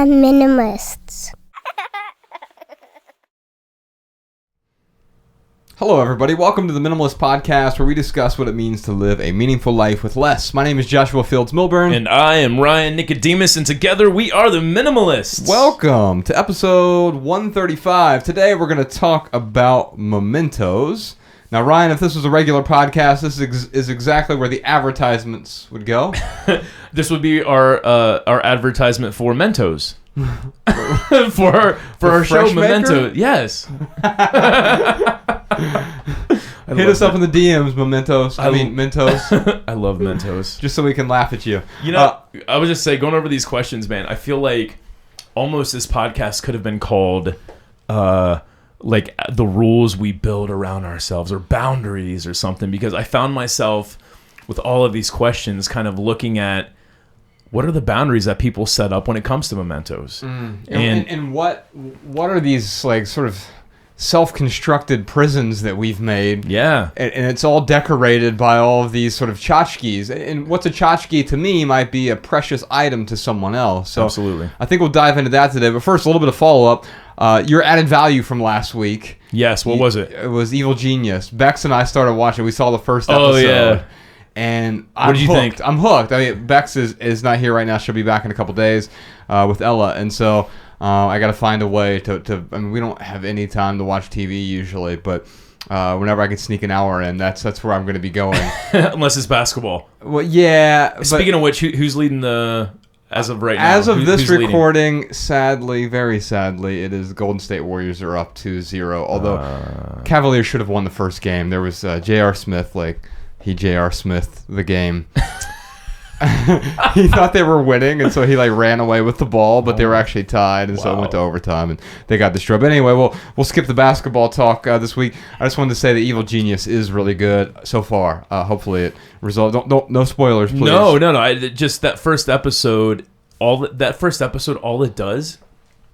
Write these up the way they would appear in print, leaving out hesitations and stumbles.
Minimalists. Hello, everybody. Welcome to the Minimalist Podcast, where we discuss what it means to live a meaningful life with less. My name is Joshua Fields-Milburn. And I am Ryan Nicodemus, and together we are the Minimalists. Welcome to episode 135. Today we're going to talk about Mementos. Now, Ryan, if this was a regular podcast, this is exactly where the advertisements would go. This would be our advertisement for Mentos. for our show, Memento. Yes. Hit us up in the DMs, Mementos. Mentos. I love Mentos. Just so we can laugh at you. You know, I would just say, going over these questions, man, I feel like almost this podcast could have been called like the rules we build around ourselves, or boundaries or something, because I found myself with all of these questions kind of looking at what are the boundaries that people set up when it comes to mementos. And what are these like sort of self-constructed prisons that we've made? Yeah. And it's all decorated by all of these sort of tchotchkes. And what's a tchotchke to me might be a precious item to someone else. So absolutely. I think we'll dive into that today. But first, a little bit of follow-up. Your added value from last week. Yes, what was it? It was Evil Genius. Bex and I started watching. We saw the first episode. Oh, yeah. And what did you think? I'm hooked. I mean, Bex is not here right now. She'll be back in a couple days with Ella. And so I got to find a way to I mean, we don't have any time to watch TV usually, but whenever I can sneak an hour in, that's where I'm going to be going. Unless it's basketball. Well, yeah. Speaking of which, who's leading the... As of right now. As of this recording, sadly, very sadly, it is Golden State Warriors are up 2-0. Although Cavaliers should have won the first game. There was J.R. Smith, he J.R. Smith the game. He thought they were winning, and so he ran away with the ball, but they were actually tied, and so it went to overtime, and they got destroyed. But anyway, we'll skip the basketball talk this week. I just wanted to say that Evil Genius is really good so far. Hopefully it results. Don't no spoilers, please. No. Just that first episode. All it does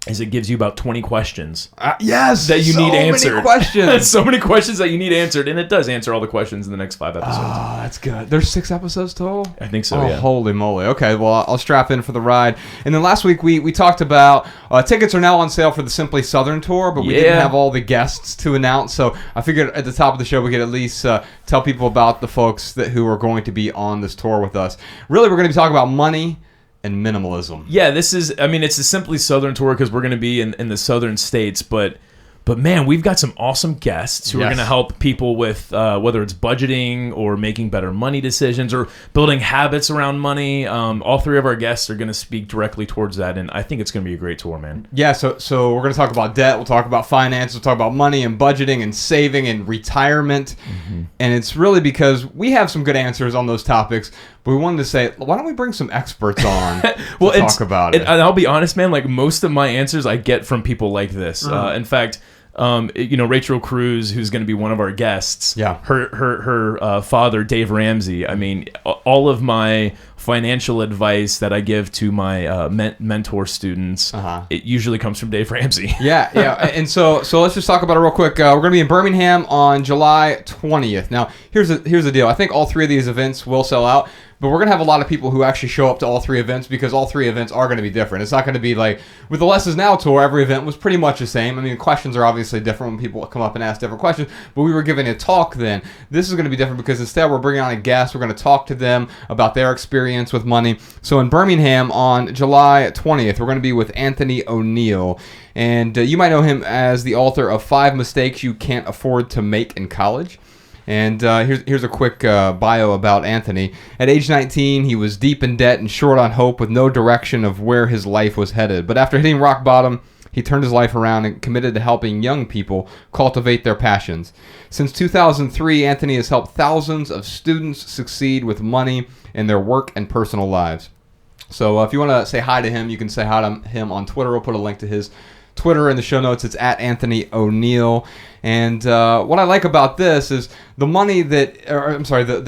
is it gives you about 20 questions. Yes, that you need answered. So many questions. So many questions that you need answered, and it does answer all the questions in the next 5 episodes. Oh, that's good. There's 6 episodes total? I think so, oh, yeah. Holy moly. Okay, well, I'll strap in for the ride. And then last week we talked about tickets are now on sale for the Simply Southern tour, but we didn't have all the guests to announce, so I figured at the top of the show we could at least tell people about the folks who are going to be on this tour with us. Really, we're going to be talking about money and minimalism. Yeah, it's a Simply Southern tour because we're going to be in the southern states, but man, we've got some awesome guests who are going to help people with whether it's budgeting or making better money decisions or building habits around money. All 3 of our guests are going to speak directly towards that, and I think it's going to be a great tour, man. Yeah, so we're going to talk about debt, we'll talk about finance, we'll talk about money and budgeting and saving and retirement. Mm-hmm. And it's really because we have some good answers on those topics, but we wanted to say, why don't we bring some experts on to talk about it? And I'll be honest, man, most of my answers I get from people like this. In fact, Rachel Cruz, who's going to be one of our guests. Yeah. Her father, Dave Ramsey. I mean, all of my financial advice that I give to my mentor students, it usually comes from Dave Ramsey. Yeah. And so let's just talk about it real quick. We're going to be in Birmingham on July 20th. Now, here's the deal. I think all 3 of these events will sell out. But we're going to have a lot of people who actually show up to all 3 events because all 3 events are going to be different. It's not going to be like, with the Less Is Now tour, every event was pretty much the same. I mean, questions are obviously different when people come up and ask different questions, but we were giving a talk then. This is going to be different because instead we're bringing on a guest. We're going to talk to them about their experience with money. So in Birmingham on July 20th, we're going to be with Anthony O'Neill. And you might know him as the author of 5 Mistakes You Can't Afford to Make in College. And here's a quick bio about Anthony. At age 19, he was deep in debt and short on hope with no direction of where his life was headed. But after hitting rock bottom, he turned his life around and committed to helping young people cultivate their passions. Since 2003, Anthony has helped thousands of students succeed with money in their work and personal lives. So if you want to say hi to him, you can say hi to him on Twitter. We'll put a link to his Twitter in the show notes. It's at Anthony O'Neill. And what I like about this is the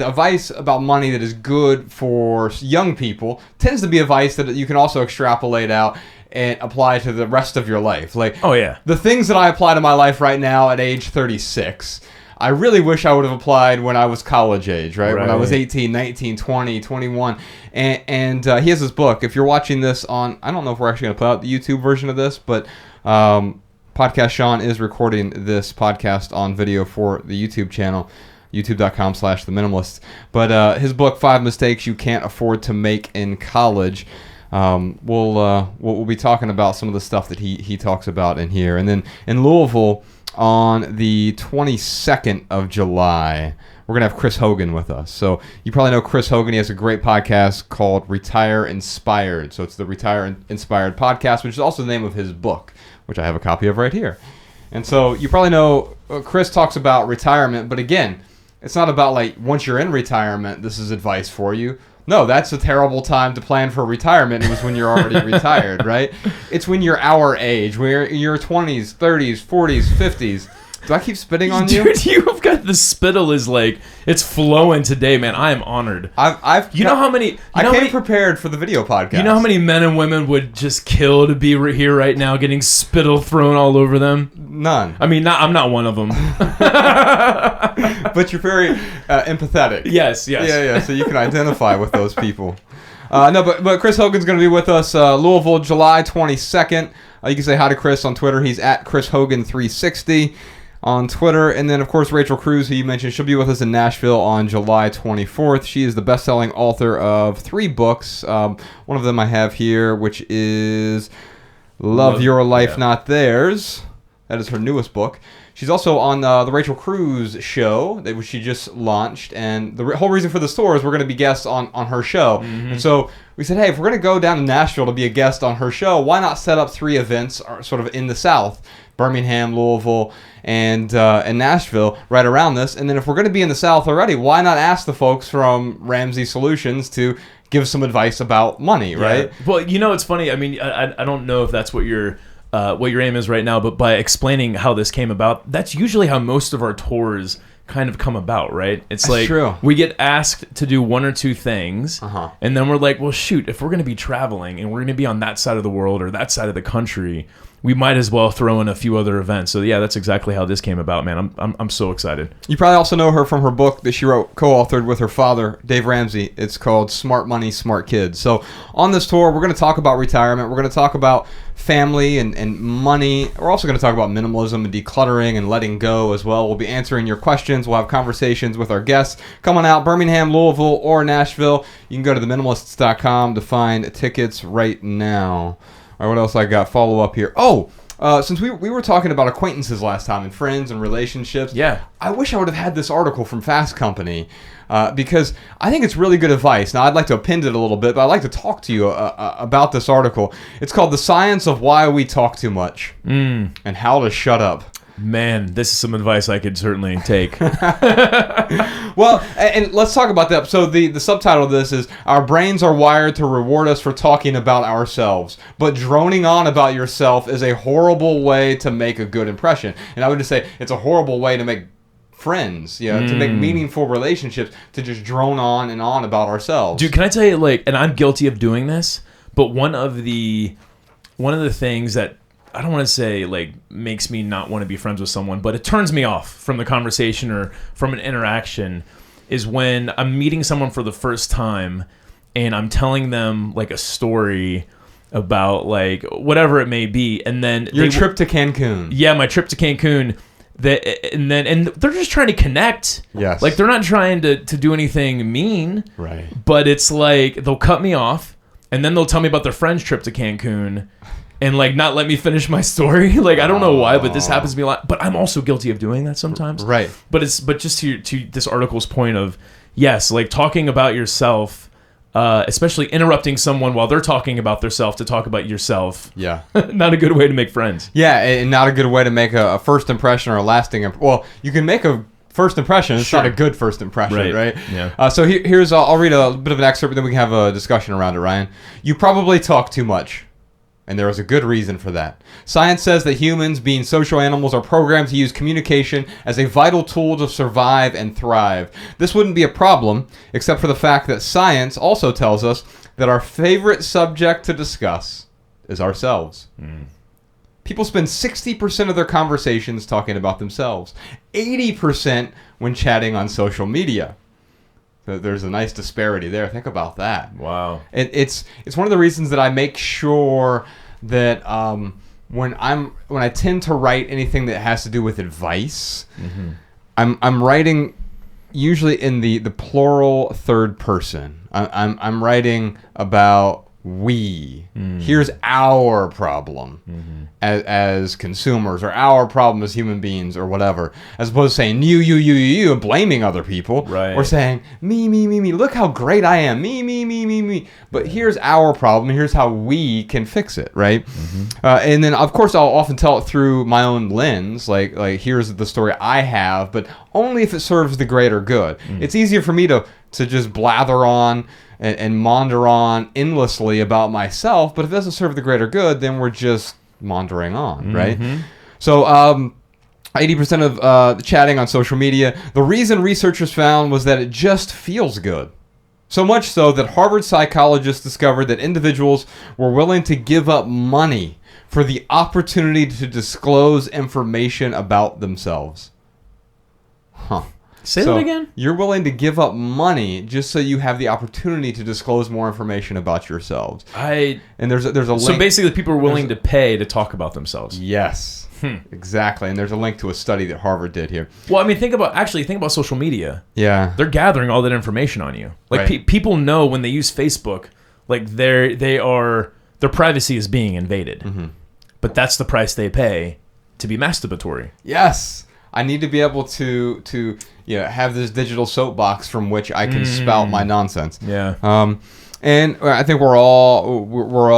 advice about money that is good for young people tends to be advice that you can also extrapolate out and apply to the rest of your life. The things that I apply to my life right now at age 36, I really wish I would have applied when I was college age, right? When I was Right. 18, 19, 20, 21. And he has this book. If you're watching this on, I don't know if we're actually going to put out the YouTube version of this, but Podcast Sean is recording this podcast on video for the YouTube channel, youtube.com/The Minimalists. But his book, 5 Mistakes You Can't Afford to Make in College, we'll be talking about some of the stuff that he talks about in here. And then in Louisville on the 22nd of July, we're going to have Chris Hogan with us. So you probably know Chris Hogan. He has a great podcast called Retire Inspired. So it's the Retire Inspired podcast, which is also the name of his book, which I have a copy of right here. And so you probably know Chris talks about retirement, but again, it's not about like once you're in retirement, this is advice for you. No, that's a terrible time to plan for retirement. It was when you're already retired, right? It's when you're our age, where you're 20s, 30s, 40s, 50s. Do I keep spitting on you? Dude, you've got the spittle is like, it's flowing today, man. I am honored. I came prepared for the video podcast. You know how many men and women would just kill to be here right now getting spittle thrown all over them? None. I mean, I'm not one of them. But you're very empathetic. Yes. Yeah, so you can identify with those people. But Chris Hogan's going to be with us Louisville, July 22nd. You can say hi to Chris on Twitter. He's at Chris Hogan 360 on Twitter. And then, of course, Rachel Cruz, who you mentioned, she'll be with us in Nashville on July 24th. She is the best-selling author of 3 books. One of them I have here, which is Love Your Life, Not Theirs. That is her newest book. She's also on the Rachel Cruz show that she just launched, and the whole reason for the store is we're going to be guests on her show. Mm-hmm. And so we said, hey, if we're going to go down to Nashville to be a guest on her show, why not set up 3 events sort of in the South? Birmingham, Louisville, and Nashville right around this. And then if we're going to be in the South already, why not ask the folks from Ramsey Solutions to give some advice about money, right? Well, it's funny. I mean, I don't know if that's what your aim is right now, but by explaining how this came about, that's usually how most of our tours kind of come about, right? It's like true. We get asked to do 1 or 2 things, and then we're like, well, shoot, if we're going to be traveling and we're going to be on that side of the world or that side of the country, we might as well throw in a few other events. So yeah, that's exactly how this came about, man. I'm so excited. You probably also know her from her book that she wrote, co-authored with her father, Dave Ramsey. It's called Smart Money, Smart Kids. So on this tour, we're going to talk about retirement. We're going to talk about family and money. We're also going to talk about minimalism and decluttering and letting go as well. We'll be answering your questions. We'll have conversations with our guests. Coming out, Birmingham, Louisville, or Nashville. You can go to theminimalists.com to find tickets right now. All right, what else I got? Follow up here. Since we were talking about acquaintances last time and friends and relationships, I wish I would have had this article from Fast Company because I think it's really good advice. Now, I'd like to append it a little bit, but I'd like to talk to you about this article. It's called The Science of Why We Talk Too Much and How to Shut Up. Man, this is some advice I could certainly take. Well, and let's talk about that. So the subtitle of this is, Our Brains Are Wired to Reward Us for Talking About Ourselves, but droning on about yourself is a horrible way to make a good impression. And I would just say it's a horrible way to make friends, to make meaningful relationships, to just drone on and on about ourselves. Dude, can I tell you, and I'm guilty of doing this, but one of the things that I don't want to say makes me not want to be friends with someone, but it turns me off from the conversation or from an interaction is when I'm meeting someone for the first time and I'm telling them a story about whatever it may be, and then your trip to Cancun. Yeah, my trip to Cancun. And they're just trying to connect. Yes. They're not trying to do anything mean. Right. But it's they'll cut me off and then they'll tell me about their friend's trip to Cancun. And not let me finish my story. I don't know why, but this happens to me a lot. But I'm also guilty of doing that sometimes. Right. But just to this article's point of, yes, talking about yourself, especially interrupting someone while they're talking about themselves to talk about yourself. Yeah. Not a good way to make friends. Yeah, and not a good way to make a first impression or a lasting. Well, you can make a first impression. It's not a good first impression, right? Yeah. So here's I'll read a bit of an excerpt, but then we can have a discussion around it, Ryan. You probably talk too much. And there is a good reason for that. Science says that humans, being social animals, are programmed to use communication as a vital tool to survive and thrive. This wouldn't be a problem, except for the fact that science also tells us that our favorite subject to discuss is ourselves. People spend 60% of their conversations talking about themselves, 80% when chatting on social media. So there's a nice disparity there. Think about that. Wow. It's one of the reasons that I make sure that when I tend to write anything that has to do with advice, I'm writing usually in the plural third person. I'm writing about we. Here's our problem as consumers, or our problem as human beings, or whatever, as opposed to saying you, and blaming other people, right? Or saying me. Look how great I am. Me. But here's our problem. Here's how we can fix it, right? And then of course I'll often tell it through my own lens, like here's the story I have, but only if it serves the greater good. It's easier for me to just blather on and maunder on endlessly about myself, but if it doesn't serve the greater good, then we're just maundering on, right? So 80% of the chatting on social media, the reason researchers found was that it just feels good. So much so that Harvard psychologists discovered that individuals were willing to give up money for the opportunity to disclose information about themselves. Say that again? You're willing to give up money just so you have the opportunity to disclose more information about yourselves. And there's a link. So basically people are willing to pay to talk about themselves. Yes. Exactly. And there's a link to a study that Harvard did here. Well, I mean, think about social media. Yeah. They're gathering all that information on you. Like people know when they use Facebook, like their privacy is being invaded. But that's the price they pay to be masturbatory. Yes. I need to be able to have this digital soapbox from which I can spout my nonsense. Yeah. And I think we're all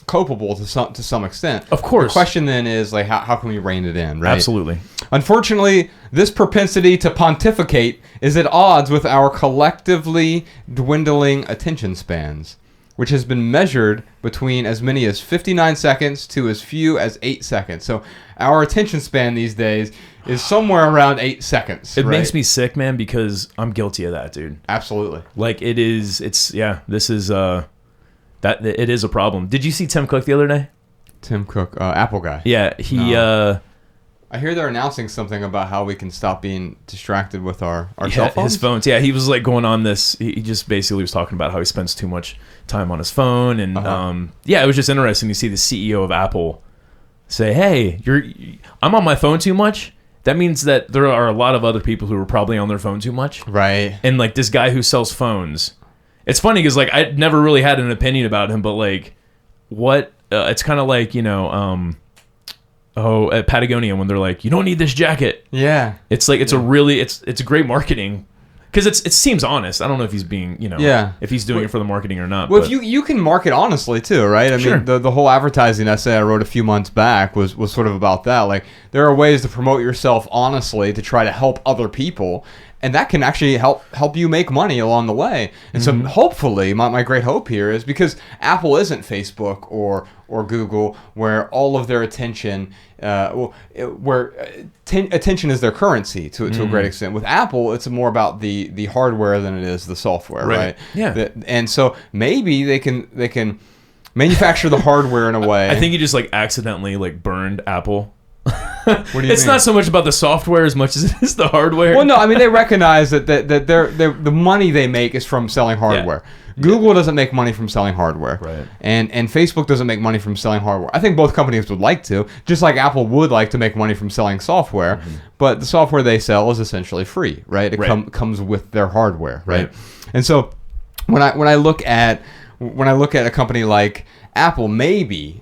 culpable to some extent. Of course. The question then is like how can we rein it in, right? Absolutely. Unfortunately, this propensity to pontificate is at odds with our collectively dwindling attention spans, which has been measured between as many as 59 seconds to as few as 8 seconds. So our attention span these days is somewhere around 8 seconds. It makes me sick, man, because I'm guilty of that, dude. Absolutely. Like it is a problem. Did you see Tim Cook the other day? Tim Cook, Apple guy. Yeah, I hear they're announcing something about how we can stop being distracted with our cell phones. His phones. Yeah, he was like going on this. He just basically was talking about how he spends too much time on his phone, and it was just interesting to see the CEO of Apple say, "Hey, I'm on my phone too much." That means that there are a lot of other people who are probably on their phone too much. Right. And like this guy who sells phones. It's funny because like I never really had an opinion about him, but like what it's kind of like, at Patagonia when they're like, you don't need this jacket. Yeah. It's like it's a great marketing because it seems honest. I don't know if he's being, if he's doing it for the marketing or not. Well, if you can market honestly too, right? I mean, the whole advertising essay I wrote a few months back was sort of about that. Like there are ways to promote yourself honestly to try to help other people. And that can actually help you make money along the way. And so hopefully, my great hope here is because Apple isn't Facebook or Google, where all of their attention, attention is their currency to a great extent. With Apple, it's more about the hardware than it is the software, right? Yeah. And so maybe they can manufacture the hardware in a way. I think you just like accidentally like burned Apple. What do you it's mean? Not so much about the software as much as it is the hardware. Well, no, I mean they recognize that the money they make is from selling hardware. Yeah. Google doesn't make money from selling hardware, right? And Facebook doesn't make money from selling hardware. I think both companies would like to, just like Apple would like to make money from selling software. But the software they sell is essentially free, right? It comes with their hardware, right? And so when I look at a company like Apple, maybe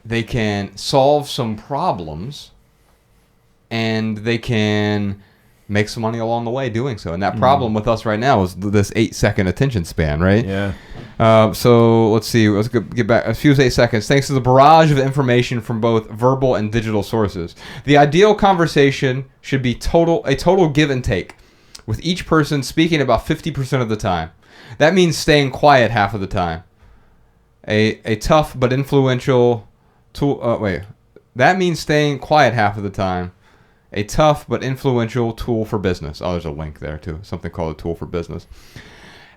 they can solve some problems and they can make some money along the way doing so. And that problem with us right now is this 8-second attention span, right? Yeah. So let's see. Let's get back a few 8 seconds. Thanks to the barrage of information from both verbal and digital sources, the ideal conversation should be a total give and take, with each person speaking about 50% of the time. That means staying quiet half of the time. A tough but influential tool. That means staying quiet half of the time. A tough but influential tool for business. Oh, there's a link there too. Something called a tool for business.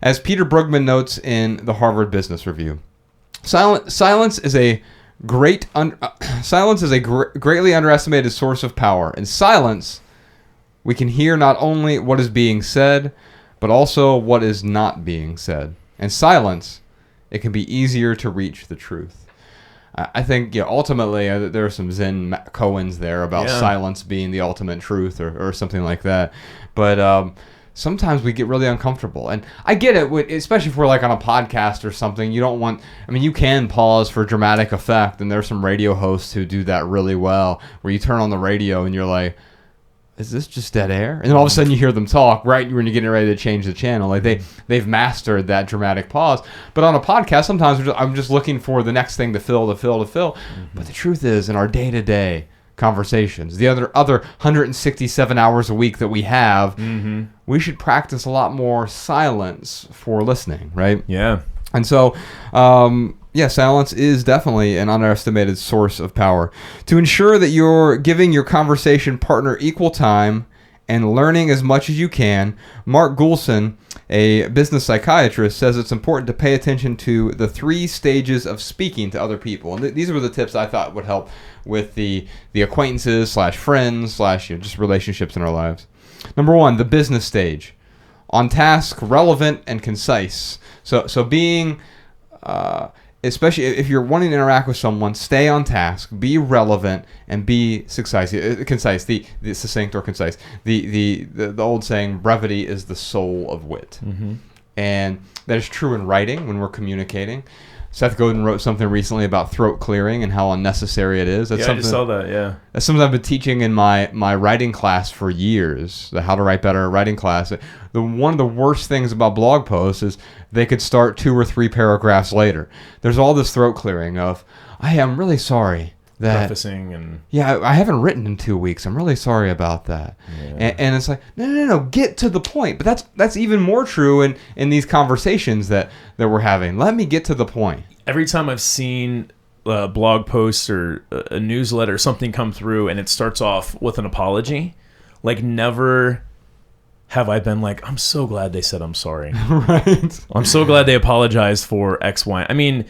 As Peter Brugman notes in the Harvard Business Review, silence is a Silence is a greatly underestimated source of power. In silence, we can hear not only what is being said, but also what is not being said. In silence, it can be easier to reach the truth. I think, ultimately, there are some Zen koans there about silence being the ultimate truth or something like that. But sometimes we get really uncomfortable. And I get it, especially if we're like on a podcast or something. You don't want, you can pause for dramatic effect. And there's some radio hosts who do that really well, where you turn on the radio and you're like, is this just dead air? And then all of a sudden you hear them talk right when you're getting ready to change the channel. Like they've mastered that dramatic pause. But on a podcast, sometimes I'm just looking for the next thing to fill. But the truth is, in our day-to-day conversations, the other 167 hours a week that we have, we should practice a lot more silence for listening, right? Yeah. And so, silence is definitely an underestimated source of power. To ensure that you're giving your conversation partner equal time and learning as much as you can, Mark Goulson, a business psychiatrist, says it's important to pay attention to the 3 stages of speaking to other people. And these were the tips I thought would help with the acquaintances / friends / just relationships in our lives. Number 1, the business stage. On task, relevant, and concise. So being... especially if you're wanting to interact with someone, stay on task, be relevant, and be concise. The succinct or concise. The old saying, brevity is the soul of wit. And that is true in writing when we're communicating. Seth Godin wrote something recently about throat clearing and how unnecessary it is. I just saw that, yeah. That's something I've been teaching in my writing class for years, the How to Write Better writing class. One of the worst things about blog posts is they could start 2 or 3 paragraphs later. There's all this throat clearing of, I'm really sorry that... Prefacing and... Yeah, I haven't written in 2 weeks. I'm really sorry about that. Yeah. And it's like, no, get to the point. But that's even more true in these conversations that we're having. Let me get to the point. Every time I've seen blog posts or a newsletter, something come through and it starts off with an apology, like never have I been like, I'm so glad they said I'm sorry. Right. I'm so glad they apologized for X, Y. I mean,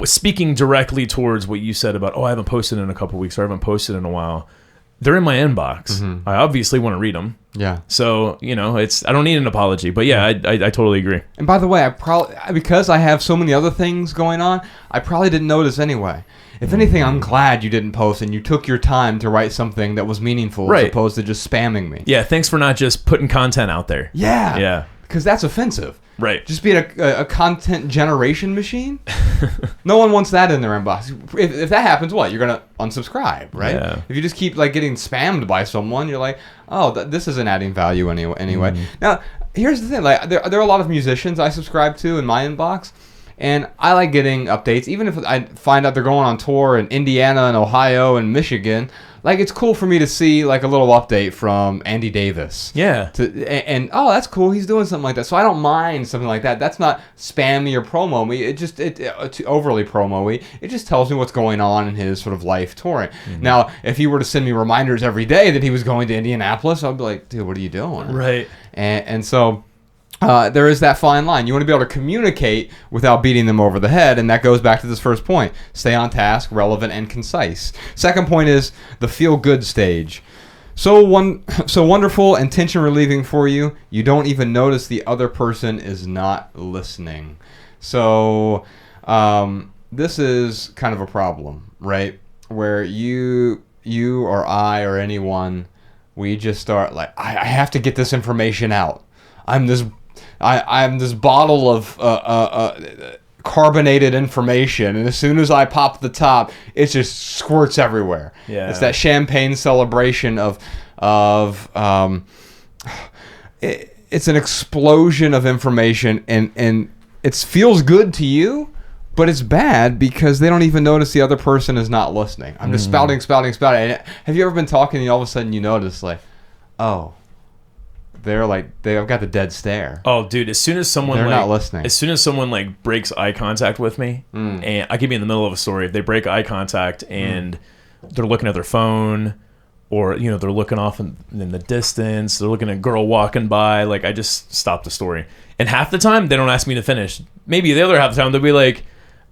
speaking directly towards what you said about, I haven't posted in a couple of weeks or I haven't posted in a while. They're in my inbox. I obviously want to read them. Yeah. So, I don't need an apology. But yeah, I totally agree. And by the way, because I have so many other things going on, I probably didn't notice anyway. If anything, I'm glad you didn't post and you took your time to write something that was meaningful as opposed to just spamming me. Yeah, thanks for not just putting content out there. Yeah. Yeah. Because that's offensive. Right. Just being a content generation machine. No one wants that in their inbox. If that happens, what? You're going to unsubscribe, right? Yeah. If you just keep getting spammed by someone, you're like, this isn't adding value anyway. Now, here's the thing. There are a lot of musicians I subscribe to in my inbox. And I like getting updates. Even if I find out they're going on tour in Indiana and Ohio and Michigan, it's cool for me to see a little update from Andy Davis. Yeah. And that's cool. He's doing something like that. So I don't mind something like that. That's not spammy or promo-y. It's overly promo-y. It just tells me what's going on in his sort of life touring. Now, if he were to send me reminders every day that he was going to Indianapolis, I'd be like, dude, what are you doing? Right. And so... there is that fine line. You want to be able to communicate without beating them over the head, and that goes back to this first point. Stay on task, relevant, and concise. Second point is the feel-good stage. So wonderful and tension-relieving for you, you don't even notice the other person is not listening. So this is kind of a problem, right? Where you or I or anyone, we just start I have to get this information out. I'm this bottle of carbonated information, and as soon as I pop the top, it just squirts everywhere. Yeah. It's that champagne celebration it's an explosion of information, and it feels good to you, but it's bad because they don't even notice the other person is not listening. I'm just spouting. Have you ever been talking and all of a sudden you notice they've got the dead stare. Oh, dude! As soon as someone they're not listening. As soon as someone breaks eye contact with me, and I could be in the middle of a story, if they break eye contact and they're looking at their phone, or they're looking off in the distance, they're looking at a girl walking by, I just stop the story. And half the time they don't ask me to finish. Maybe the other half the time they'll be like,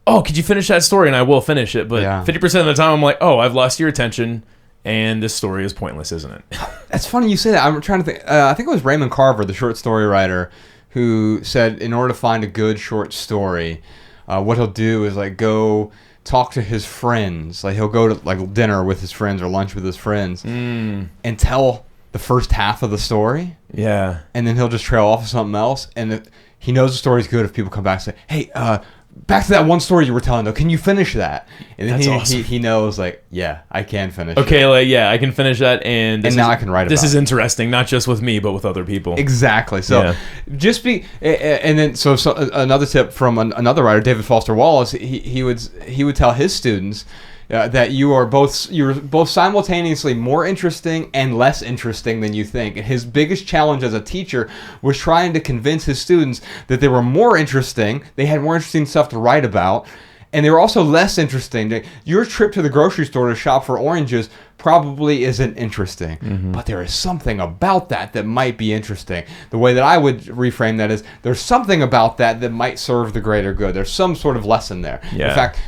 oh, could you finish that story? And I will finish it. But Yeah. 50% of the time, I'm like, oh, I've lost your attention, and this story is pointless, isn't it? That's funny you say that. I'm trying to think. I think it was Raymond Carver, the short story writer, who said in order to find a good short story, what he'll do is like go talk to his friends. Like he'll go to like dinner with his friends or lunch with his friends and tell the first half of the story. Yeah. And then he'll just trail off of something else. And he knows the story's good if people come back and say, hey, back to that one story you were telling, though. Can you finish that? And then That's awesome. he knows, like, yeah, I can finish Okay, it. like, yeah, I can finish that, and now I can write this about is it. interesting, not just with me, but with other people. Exactly. So Yeah. just be, and then so another tip from another writer, David Foster Wallace, he would tell his students that you're both simultaneously more interesting and less interesting than you think. And his biggest challenge as a teacher was trying to convince his students that they were more interesting, they had more interesting stuff to write about, and they were also less interesting. Your trip to the grocery store to shop for oranges probably isn't interesting, but there is something about that might be interesting. The way that I would reframe that is there's something about that might serve the greater good. There's some sort of lesson there. Yeah. In fact,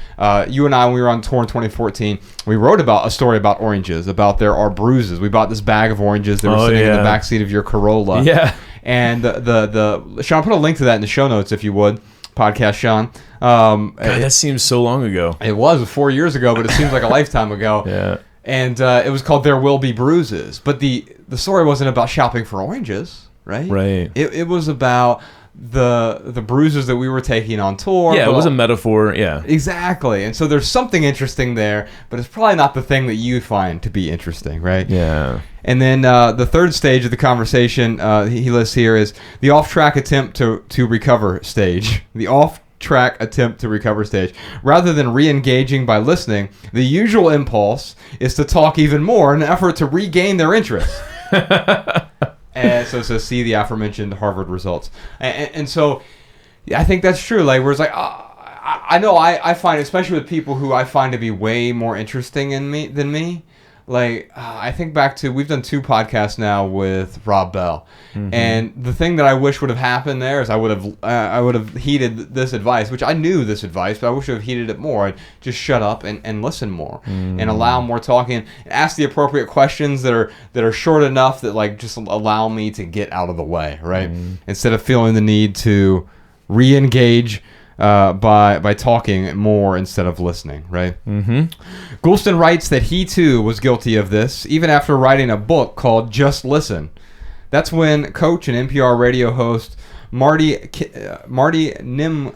you and I, when we were on tour in 2014, we wrote about a story about oranges, about there are bruises. We bought this bag of oranges that were sitting in the backseat of your Corolla. Yeah. And the Sean, put a link to that in the show notes if you would. Podcast, Sean. God, that seems so long ago. It was 4 years ago, but it seems like a lifetime ago. Yeah. And it was called There Will Be Bruises. But the story wasn't about shopping for oranges, right? Right. It was about the bruises that we were taking on tour. Yeah, it was a metaphor. Yeah. Exactly. And so there's something interesting there, but it's probably not the thing that you find to be interesting, right? Yeah. And then the third stage of the conversation he lists here is the off-track attempt to recover stage. The off-track attempt to recover stage. Rather than re-engaging by listening, the usual impulse is to talk even more in an effort to regain their interest. And so see the aforementioned Harvard results. And so I think that's true. Like, where it's like, I know I find, especially with people who I find to be way more interesting than me, like, I think back to, we've done 2 podcasts now with Rob Bell. And the thing that I wish would have happened there is I would have heeded this advice, which I knew this advice, but I wish I would have heeded it more. I'd just shut up and listen more and allow more talking and ask the appropriate questions that are short enough that, like, just allow me to get out of the way, right? Instead of feeling the need to re-engage by talking more instead of listening, right? Goulston writes that he too was guilty of this, even after writing a book called Just Listen. That's when coach and NPR radio host Marty Nimco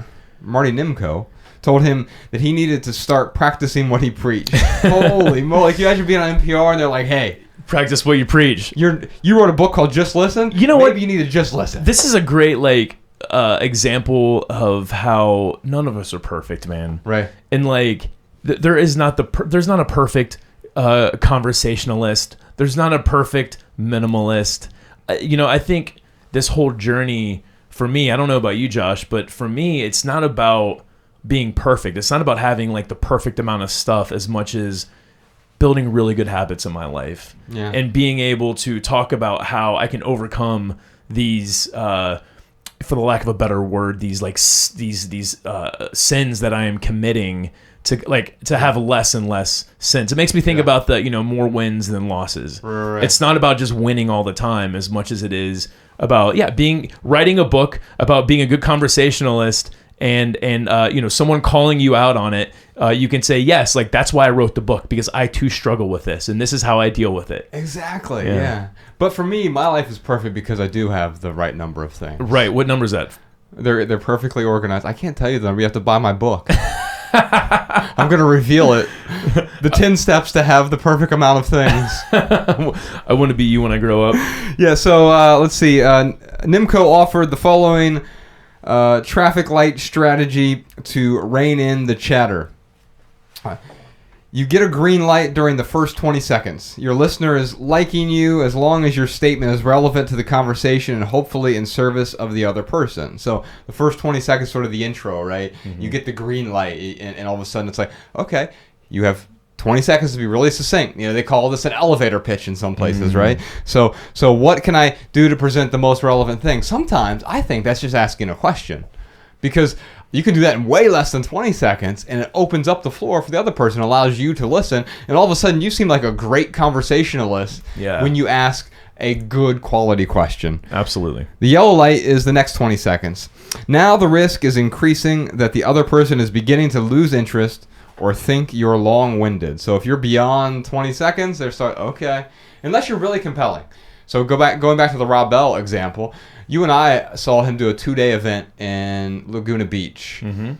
told him that he needed to start practicing what he preached. Holy moly! Like, you imagine being on NPR and they're like, "Hey, Practice what you preach. you wrote a book called Just Listen. You know Maybe what? you need to just listen." This is a great example of how none of us are perfect, man. Right. And like there's not a perfect conversationalist. There's not a perfect minimalist. I think this whole journey for me, I don't know about you, Josh, but for me, it's not about being perfect. It's not about having like the perfect amount of stuff as much as building really good habits in my life. Yeah. And being able to talk about how I can overcome these for the lack of a better word, these sins that I am committing to have less and less sins. It makes me think about the more wins than losses. Right. It's not about just winning all the time as much as it is about writing a book about being a good conversationalist and someone calling you out on it. You can say, yes, like, that's why I wrote the book, because I too struggle with this and this is how I deal with it. Exactly. Yeah. But for me, my life is perfect because I do have the right number of things. Right. What number is that? They're perfectly organized. I can't tell you the number. You have to buy my book. I'm going to reveal it. The 10 steps to have the perfect amount of things. I want to be you when I grow up. Yeah, so let's see. Nimco offered the following traffic light strategy to rein in the chatter. You get a green light during the first 20 seconds. Your listener is liking you as long as your statement is relevant to the conversation and hopefully in service of the other person. So the first 20 seconds, sort of the intro, right? You get the green light, and all of a sudden it's like, okay, you have 20 seconds to be really succinct. They call this an elevator pitch in some places, right? So what can I do to present the most relevant thing? Sometimes I think that's just asking a question, because You can do that in way less than 20 seconds, and it opens up the floor for the other person, allows you to listen, and all of a sudden you seem like a great conversationalist when you ask a good quality question. Absolutely. The yellow light is the next 20 seconds. Now the risk is increasing that the other person is beginning to lose interest or think you're long-winded. So if you're beyond 20 seconds, they're okay. Unless you're really compelling. So going back to the Rob Bell example, you and I saw him do a 2-day event in Laguna Beach. Mm-hmm.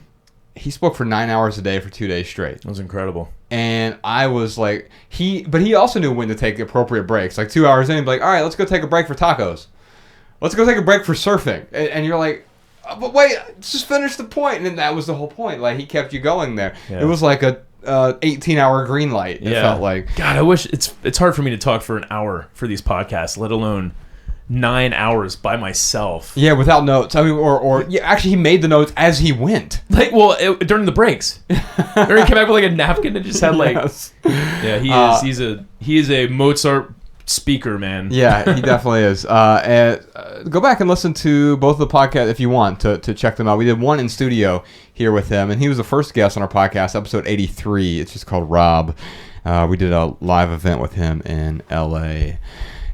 He spoke for 9 hours a day for 2 days straight. It was incredible. And I was like, but he also knew when to take the appropriate breaks. Like 2 hours in, he'd be like, all right, let's go take a break for tacos. Let's go take a break for surfing. And you're like, but wait, let's just finish the point. And then that was the whole point. Like, he kept you going there. Yeah. It was like a 18-hour green light. It felt like. God, I wish it's hard for me to talk for an hour for these podcasts, let alone 9 hours by myself. Yeah, without notes. I mean, or actually, he made the notes as he went. Like, during the breaks, or he came back with like a napkin and just had like. Yes. Yeah, he is a Mozart speaker, man. Yeah, he definitely is. And go back and listen to both of the podcasts if you want to check them out. We did one in studio here with him, and he was the first guest on our podcast, episode 83. It's just called Rob. We did a live event with him in LA.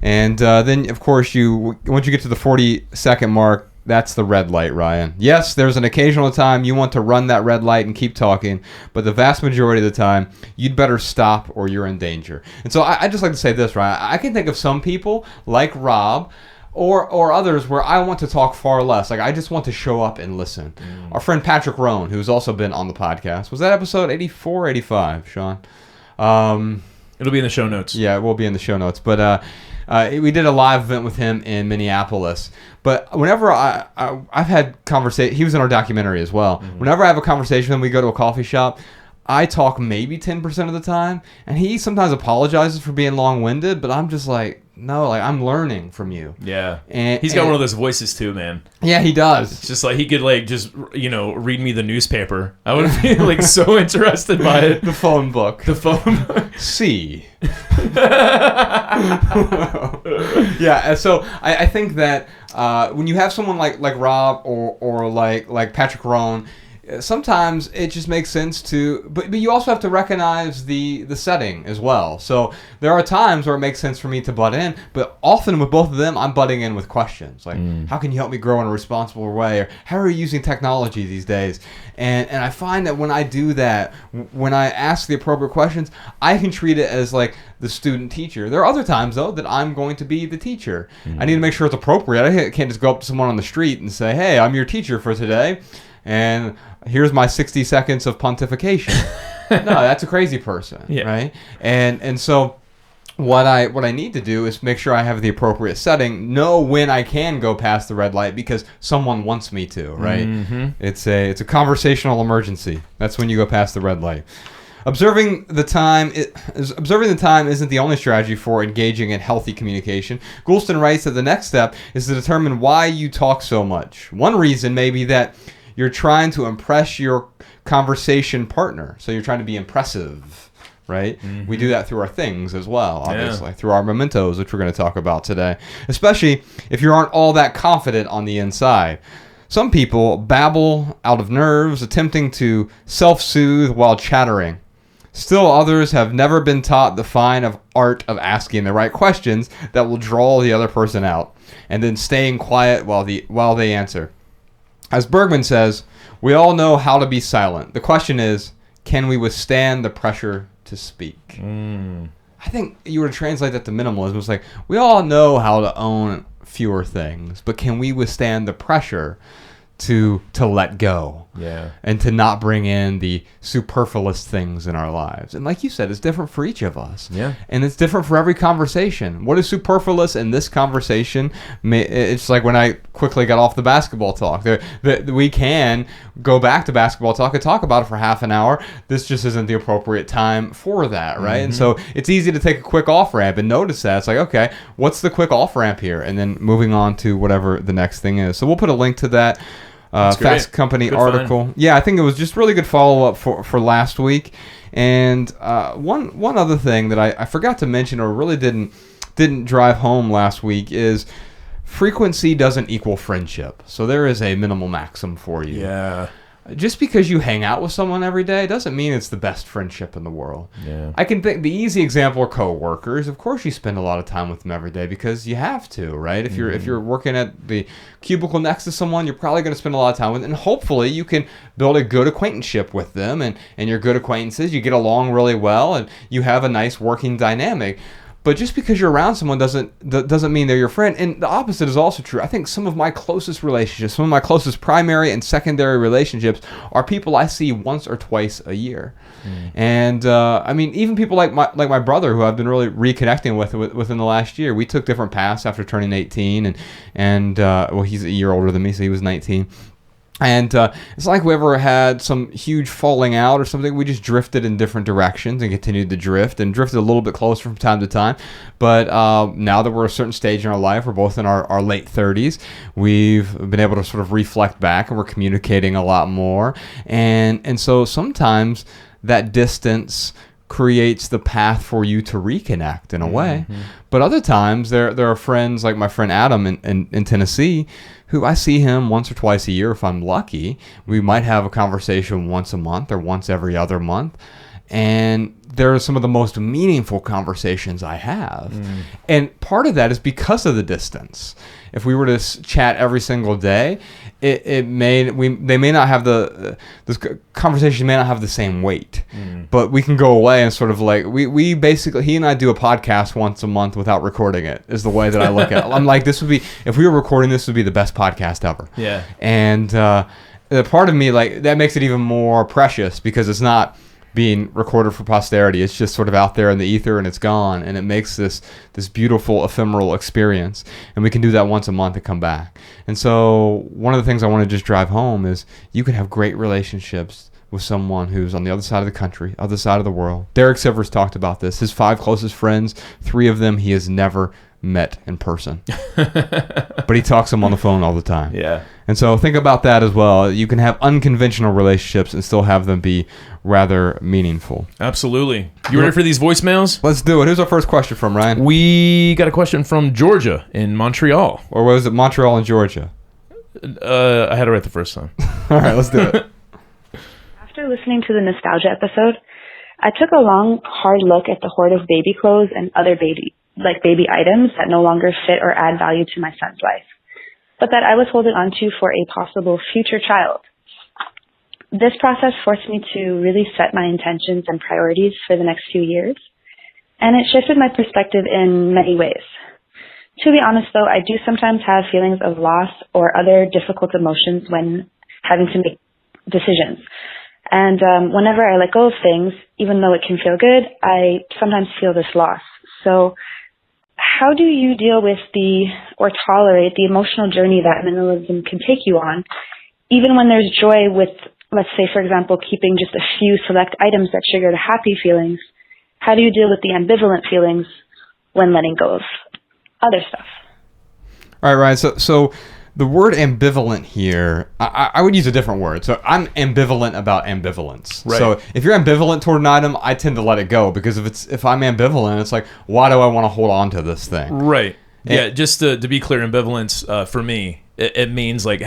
And then, of course, once you get to the 40-second mark, that's the red light, Ryan. Yes, there's an occasional time you want to run that red light and keep talking, but the vast majority of the time, you'd better stop or you're in danger. And so I just like to say this, Ryan. I can think of some people, like Rob, or others, where I want to talk far less. Like, I just want to show up and listen. Our friend Patrick Rohn, who's also been on the podcast. Was that episode 84 or 85, Sean? It'll be in the show notes. Yeah, it will be in the show notes. But we did a live event with him in Minneapolis. But whenever I've had conversation, he was in our documentary as well. Mm-hmm. Whenever I have a conversation and we go to a coffee shop, I talk maybe 10% of the time, and he sometimes apologizes for being long-winded, but I'm just like, no, like, I'm learning from you. Yeah. And he's got one of those voices too, man. Yeah, he does. It's just like he could like just, read me the newspaper. I would be like so interested by it. The phone book. C. Yeah, so I think that when you have someone like Rob or like Patrick Rohn, sometimes it just makes sense to, but you also have to recognize the setting as well. So there are times where it makes sense for me to butt in, but often with both of them, I'm butting in with questions like, how can you help me grow in a responsible way? Or how are you using technology these days? And I find that when I do that, when I ask the appropriate questions, I can treat it as like the student teacher. There are other times though that I'm going to be the teacher. I need to make sure it's appropriate. I can't just go up to someone on the street and say, hey, I'm your teacher for today, and here's my 60 seconds of pontification. No, that's a crazy person, right? And so what I need to do is make sure I have the appropriate setting, know when I can go past the red light because someone wants me to, right? Mm-hmm. It's a conversational emergency. That's when you go past the red light. Observing the time isn't the only strategy for engaging in healthy communication. Goulston writes that the next step is to determine why you talk so much. One reason may be that you're trying to impress your conversation partner. So you're trying to be impressive, right? Mm-hmm. We do that through our things as well, obviously, through our mementos, which we're going to talk about today, especially if you aren't all that confident on the inside. Some people babble out of nerves, attempting to self-soothe while chattering. Still others have never been taught the fine art of asking the right questions that will draw the other person out, and then staying quiet while they answer. As Bergman says, we all know how to be silent. The question is, can we withstand the pressure to speak? I think you were to translate that to minimalism. It's like, we all know how to own fewer things, but can we withstand the pressure to let go? Yeah. And to not bring in the superfluous things in our lives. And like you said, it's different for each of us. Yeah. And it's different for every conversation. What is superfluous in this conversation? It's like when I quickly got off the basketball talk. We can go back to basketball talk and talk about it for half an hour. This just isn't the appropriate time for that, right? Mm-hmm. And so it's easy to take a quick off-ramp and notice that. It's like, okay, what's the quick off-ramp here? And then moving on to whatever the next thing is. So we'll put a link to that Fast Company good article. Find. Yeah, I think it was just really good follow-up for last week. And one other thing that I forgot to mention or really didn't drive home last week is frequency doesn't equal friendship. So there is a minimal maxim for you. Yeah. just because you hang out with someone every day doesn't mean it's the best friendship in the world. Yeah. I can think the easy example are coworkers. Of course, you spend a lot of time with them every day because you have to, right? If you're working at the cubicle next to someone, you're probably going to spend a lot of time with them, and hopefully you can build a good acquaintanceship with them, and you're good acquaintances. You get along really well, and you have a nice working dynamic. But just because you're around someone doesn't mean they're your friend. And the opposite is also true. I think some of my closest relationships, some of my closest primary and secondary relationships are people I see once or twice a year. And I mean, even people like my brother, who I've been really reconnecting with within the last year. We took different paths after turning 18, and well, he's a year older than me, so he was 19. And it's like we ever had some huge falling out or something. We just drifted in different directions and continued to drift and drifted a little bit closer from time to time. But now that we're at a certain stage in our life, we're both in our late 30s, we've been able to sort of reflect back, and we're communicating a lot more. And so sometimes that distance creates the path for you to reconnect in a way. But other times there are friends like my friend Adam in Tennessee, who I see him once or twice a year if I'm lucky. We might have a conversation once a month or once every other month. And they're some of the most meaningful conversations I have. And part of that is because of the distance. If we were to chat every single day, they may not have this conversation may not have the same weight, but we can go away and sort of like we basically, he and I do a podcast once a month without recording it, is the way that I look at it. I'm like, this would be, if we were recording, this would be the best podcast ever. Yeah. And the part of me, like, that makes it even more precious because it's not being recorded for posterity. It's just sort of out there in the ether, and it's gone, and it makes this beautiful ephemeral experience. And we can do that once a month and come back. And so one of the things I want to just drive home is you can have great relationships with someone who's on the other side of the country, other side of the world. Derek Sivers talked about this. His 5 closest friends, 3 of them he has never met in person, but he talks to them on the phone all the time. Yeah. And so think about that as well. You can have unconventional relationships and still have them be rather meaningful. Absolutely. You ready for these voicemails? Let's do it. Who's our first question from, Ryan? We got a question from Georgia in Montreal. Or was it Montreal and Georgia? I had it right the first time. All right, let's do it. After listening to the nostalgia episode, I took a long, hard look at the hoard of baby clothes and other baby items that no longer fit or add value to my son's life, but that I was holding on to for a possible future child. This process forced me to really set my intentions and priorities for the next few years, and it shifted my perspective in many ways. To be honest, though, I do sometimes have feelings of loss or other difficult emotions when having to make decisions. And whenever I let go of things, even though it can feel good, I sometimes feel this loss. So how do you deal with or tolerate the emotional journey that minimalism can take you on, even when there's joy with, let's say, for example, keeping just a few select items that trigger the happy feelings? How do you deal with the ambivalent feelings when letting go of other stuff? All right, Ryan. So the word ambivalent here, I would use a different word. So I'm ambivalent about ambivalence. Right. So if you're ambivalent toward an item, I tend to let it go, because if I'm ambivalent, it's like, why do I want to hold on to this thing? Right. Yeah, just to be clear, ambivalence for me, it means like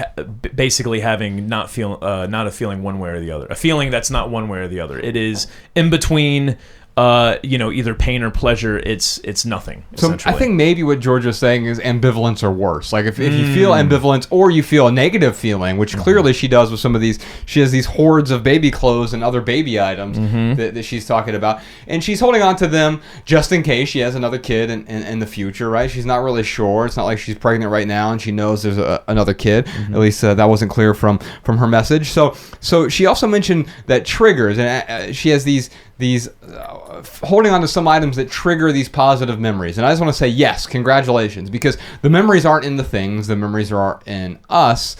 basically having not a feeling one way or the other. A feeling that's not one way or the other. It is in between. Either pain or pleasure. It's nothing. So I think maybe what Georgia's saying is ambivalence or worse. Like if you feel ambivalence, or you feel a negative feeling, which clearly she does with some of these. She has these hoards of baby clothes and other baby items that she's talking about, and she's holding on to them just in case she has another kid in the future, right? She's not really sure. It's not like she's pregnant right now and she knows there's another kid. At least that wasn't clear from her message. So she also mentioned that triggers, and she has these holding on to some items that trigger these positive memories. And I just want to say, yes, congratulations, because the memories aren't in the things, the memories are in us.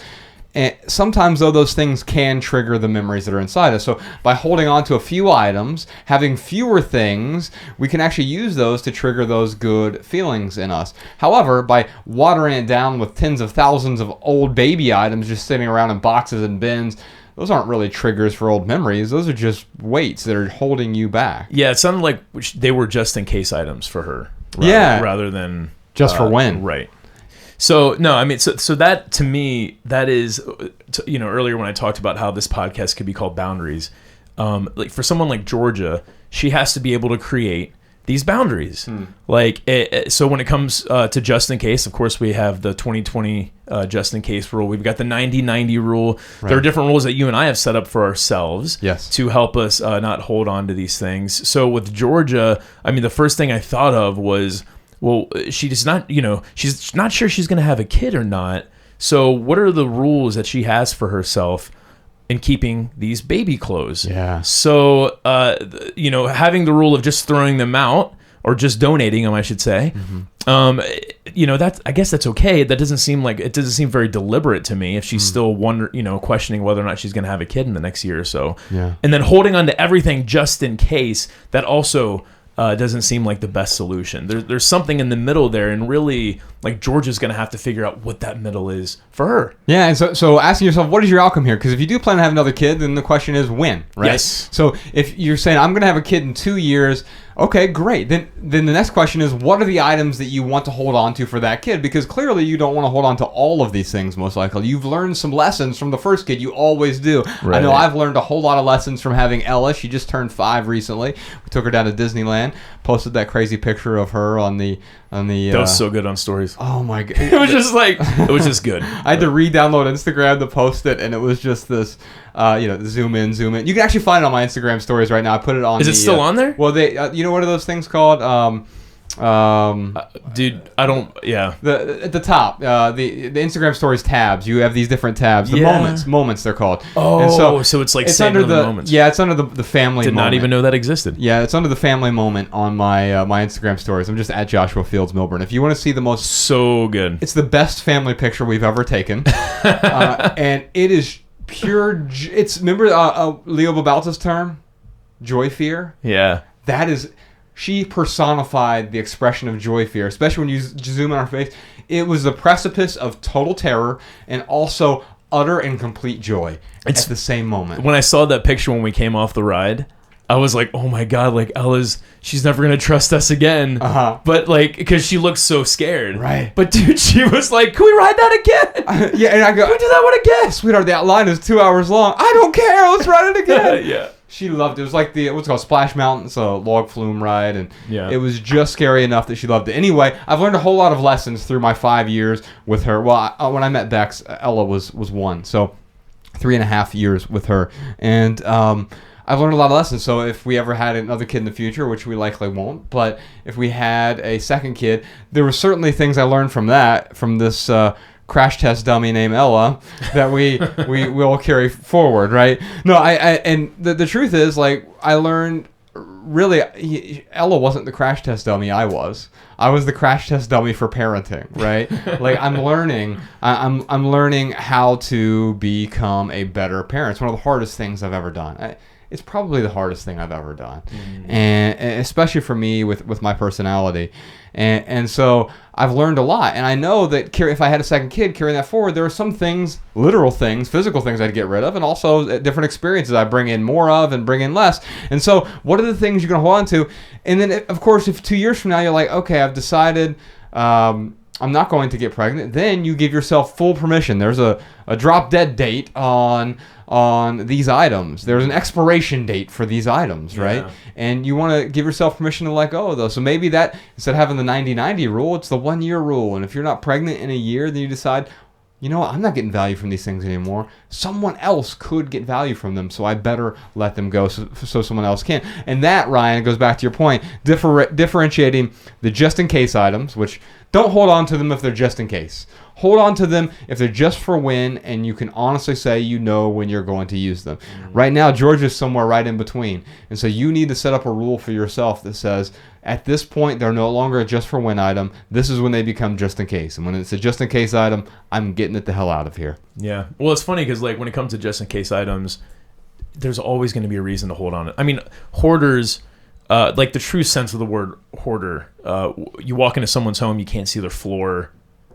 And sometimes, though, those things can trigger the memories that are inside us. So by holding on to a few items, having fewer things, we can actually use those to trigger those good feelings in us. However, by watering it down with tens of thousands of old baby items just sitting around in boxes and bins, those aren't really triggers for old memories. Those are just weights that are holding you back. Yeah, it sounded like they were just in case items for her. Rather than just for when. Right. So no, I mean, so that to me, that is, earlier when I talked about how this podcast could be called Boundaries, like for someone like Georgia, she has to be able to create these boundaries. So when it comes to just in case, of course, we have the 2020 just in case rule. We've got the 90-90 rule. Right. There are different rules that you and I have set up for ourselves to help us not hold on to these things. So with Georgia, I mean, the first thing I thought of was, well, she's not sure she's going to have a kid or not. So what are the rules that she has for herself in keeping these baby clothes? Yeah. So, having the rule of just throwing them out or just donating them, I should say, I guess that's okay. It doesn't seem very deliberate to me if she's still questioning whether or not she's going to have a kid in the next year or so. Yeah. And then holding on to everything just in case, that also doesn't seem like the best solution. There's something in the middle there, and really, like, Georgia's going to have to figure out what that middle is for her. Yeah, and so asking yourself, what is your outcome here? Because if you do plan to have another kid, then the question is when, right? Yes. So if you're saying, I'm going to have a kid in 2 years, okay, great. Then the next question is, what are the items that you want to hold on to for that kid? Because clearly you don't want to hold on to all of these things, most likely. You've learned some lessons from the first kid. You always do. Right. I know I've learned a whole lot of lessons from having Ella. She just turned 5 recently. We took her down to Disneyland, posted that crazy picture of her on the that was so good on stories. Oh my god. It was just good. I had to re-download Instagram to post it, and it was just this zoom in. You can actually find it on my Instagram stories right now. I put it on. Is it still on there? Well, they what are those things called? Dude, I don't. Yeah. At the top, the Instagram stories tabs. You have these different tabs. The moments they're called. Oh, and so it's like it's under the moments. Yeah, it's under the family. Did not even know that existed. Yeah, it's under the family moment on my my Instagram stories. I'm just at Joshua Fields Milburn. If you want to see the most, so good. It's the best family picture we've ever taken, and it is pure. Remember Leo Babauta's term, joy fear. Yeah, that is. She personified the expression of joy fear, especially when you zoom in on her face. It was the precipice of total terror and also utter and complete joy at the same moment. When I saw that picture when we came off the ride, I was like, oh my God, like she's never going to trust us again. Uh-huh. But like, because she looks so scared. Right. But dude, she was like, can we ride that again? Yeah, and I go, can we do that one again? Sweetheart, that line is 2 hours long. I don't care. Let's ride it again. Yeah. She loved it. It was like what's called Splash Mountain. It's a log flume ride, and it was just scary enough that she loved it. Anyway, I've learned a whole lot of lessons through my 5 years with her. Well, when I met Bex, Ella was 1, so 3.5 years with her, and I've learned a lot of lessons. So if we ever had another kid in the future, which we likely won't, but if we had a second kid, there were certainly things I learned from this crash test dummy named Ella that we will carry forward, right? No, and the truth is, like, I learned really Ella wasn't the crash test dummy. I was the crash test dummy for parenting, right? Like, I'm learning how to become a better parent. It's one of the hardest things I've ever done. It's probably the hardest thing I've ever done, and especially for me with my personality, and so I've learned a lot, and I know that if I had a second kid, carrying that forward, there are some things, literal things, physical things I'd get rid of, and also different experiences I bring in more of and bring in less. And so, what are the things you're gonna hold on to? And then, of course, if 2 years from now you're like, okay, I've decided. I'm not going to get pregnant, then you give yourself full permission. There's a drop dead date on these items. There's an expiration date for these items, right? And you want to give yourself permission to let go of those. So maybe that, instead of having the 90-90 rule, it's the 1 year rule. And if you're not pregnant in a year, then you decide, you know what, I'm not getting value from these things anymore. Someone else could get value from them, so I better let them go so someone else can. And that, Ryan, goes back to your point, differentiating the just-in-case items, which don't hold on to them if they're just in case. Hold on to them if they're just for when, and you can honestly say you know when you're going to use them. Right now, Georgia's somewhere right in between. And so you need to set up a rule for yourself that says, at this point, they're no longer a just for when item. This is when they become just in case. And when it's a just in case item, I'm getting it the hell out of here. Yeah. Well, it's funny because, like, when it comes to just in case items, there's always going to be a reason to hold on. I mean, hoarders, like the true sense of the word hoarder, you walk into someone's home, you can't see their floor.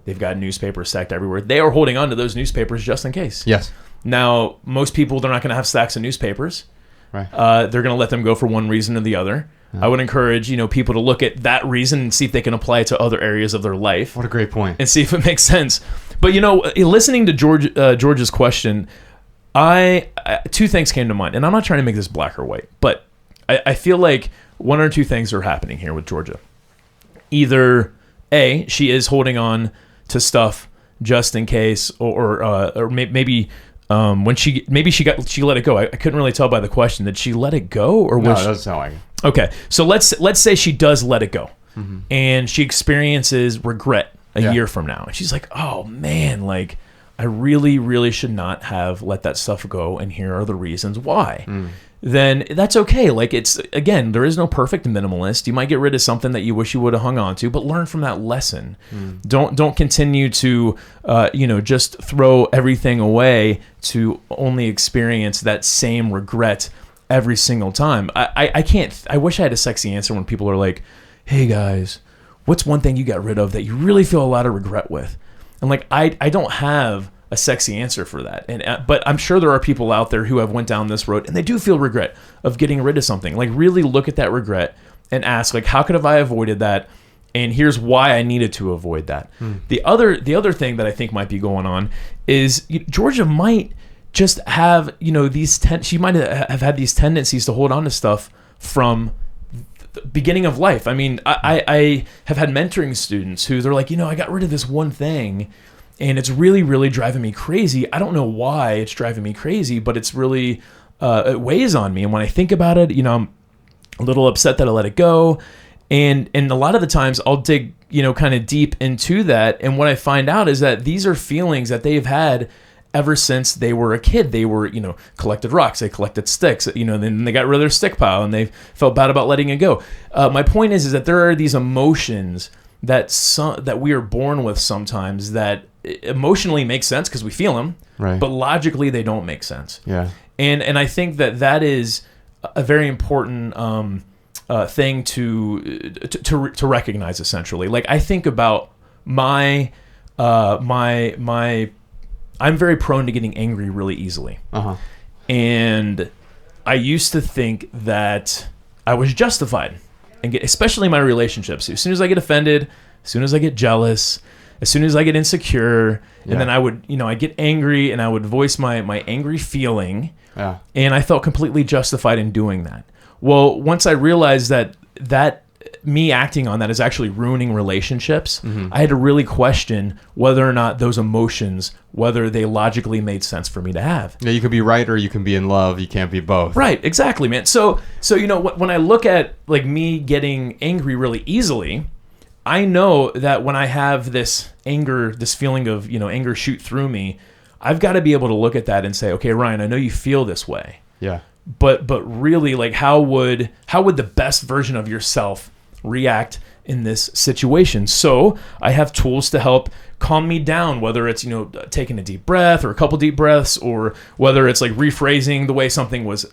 They've got newspapers stacked everywhere. They are holding on to those newspapers just in case. Yes. Now, most people, they're not going to have stacks of newspapers. Right. They're going to let them go for one reason or the other. I would encourage, people to look at that reason and see if they can apply it to other areas of their life. What a great point. And see if it makes sense. But, listening to George's question, two things came to mind. And I'm not trying to make this black or white, but I feel like one or two things are happening here with Georgia. Either A, she is holding on to stuff just in case, or maybe when she let it go. I couldn't really tell by the question. Did she let it go, or was no? That's how I. Okay, so let's say she does let it go, and she experiences regret a year from now, and she's like, "Oh man, like I really, really should not have let that stuff go, and here are the reasons why." Then that's okay. Like, it's, again, there is no perfect minimalist. You might get rid of something that you wish you would have hung on to, but learn from that lesson. Don't continue to just throw everything away to only experience that same regret every single time. I wish I had a sexy answer when people are like, "Hey guys, what's one thing you got rid of that you really feel a lot of regret with?" And like, I don't have a sexy answer for that, but I'm sure there are people out there who have went down this road and they do feel regret of getting rid of something. Like, really look at that regret and ask, like, how could have I avoided that, and here's why I needed to avoid that. The other thing that I think might be going on is Georgia might just have she might have had these tendencies to hold on to stuff from the beginning of life. I mean, I have had mentoring students who they're like, I got rid of this one thing, and it's really, really driving me crazy. I don't know why it's driving me crazy, but it's really, it weighs on me. And when I think about it, I'm a little upset that I let it go. And a lot of the times I'll dig, kind of deep into that. And what I find out is that these are feelings that they've had ever since they were a kid. They were, collected rocks, they collected sticks, then they got rid of their stick pile and they felt bad about letting it go. My point is that there are these emotions that we are born with sometimes that emotionally make sense because we feel them, right, but logically they don't make sense. Yeah. And I think that is a very important thing to recognize, essentially. Like, I think about my I'm very prone to getting angry really easily. And I used to think that I was justified, and especially in my relationships. As soon as I get offended, as soon as I get jealous, as soon as I get insecure, and then I would, I get angry and I would voice my angry feeling, and I felt completely justified in doing that. Well, once I realized that me acting on that is actually ruining relationships, I had to really question whether or not those emotions, whether they logically made sense for me to have. Yeah, you could be right or you can be in love. You can't be both. Right, exactly, man. So when I look at like me getting angry really easily, I know that when I have this anger, this feeling of, anger shoot through me, I've got to be able to look at that and say, okay, Ryan, I know you feel this way. Yeah. But really, like, how would the best version of yourself react in this situation? So I have tools to help calm me down, whether it's, taking a deep breath or a couple deep breaths, or whether it's like rephrasing the way something was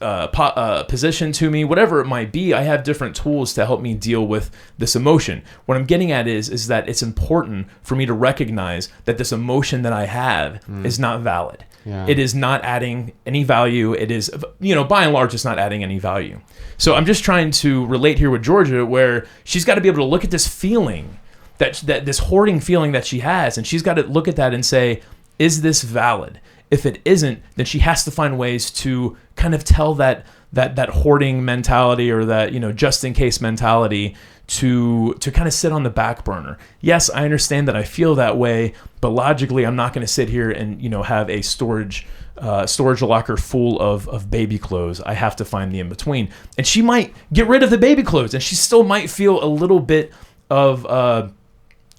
positioned to me, whatever it might be. I have different tools to help me deal with this emotion. What I'm getting at is that it's important for me to recognize that this emotion that I have is not valid. Yeah. It is not adding any value. It is, by and large, it's not adding any value. So I'm just trying to relate here with Georgia, where she's got to be able to look at this feeling, that this hoarding feeling that she has, and she's got to look at that and say, is this valid? If it isn't, then she has to find ways to kind of tell that hoarding mentality, or that, just in case mentality, to kind of sit on the back burner. Yes, I understand that I feel that way, but logically I'm not going to sit here and have a storage locker full of baby clothes. I have to find the in between. And she might get rid of the baby clothes, and she still might feel a little bit of a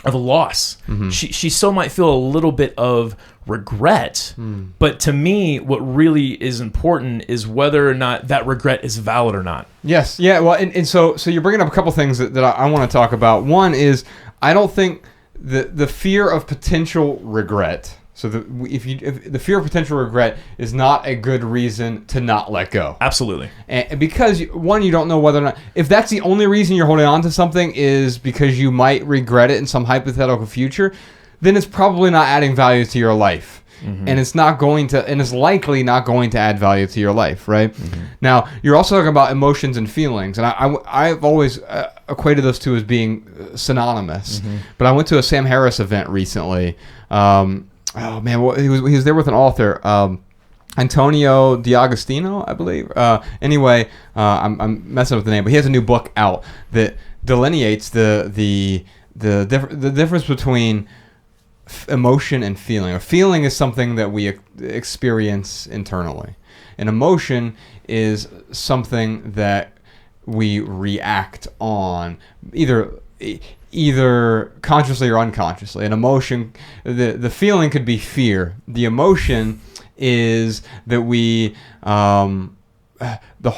loss. She still might feel a little bit of regret. But to me, what really is important is whether or not that regret is valid or not. Yes. Yeah. Well, and so you're bringing up a couple things that I want to talk about. One is, I don't think the fear of potential regret. So if the fear of potential regret is not a good reason to not let go. Absolutely. And because, one, you don't know whether or not, if that's the only reason you're holding on to something is because you might regret it in some hypothetical future, then it's probably not adding value to your life. and it's not going to, and it's likely not going to add value to your life, right? Now, you're also talking about emotions and feelings, and I've always equated those two as being synonymous. But I went to a Sam Harris event recently. Oh man, well, he was there with an author, Antonio D'Agostino, I believe. Anyway, I'm messing with the name, but he has a new book out that delineates the difference between emotion and feeling. A feeling is something that we experience internally. An emotion is something that we react on, either consciously or unconsciously. An emotion, the feeling could be fear. The emotion is that we the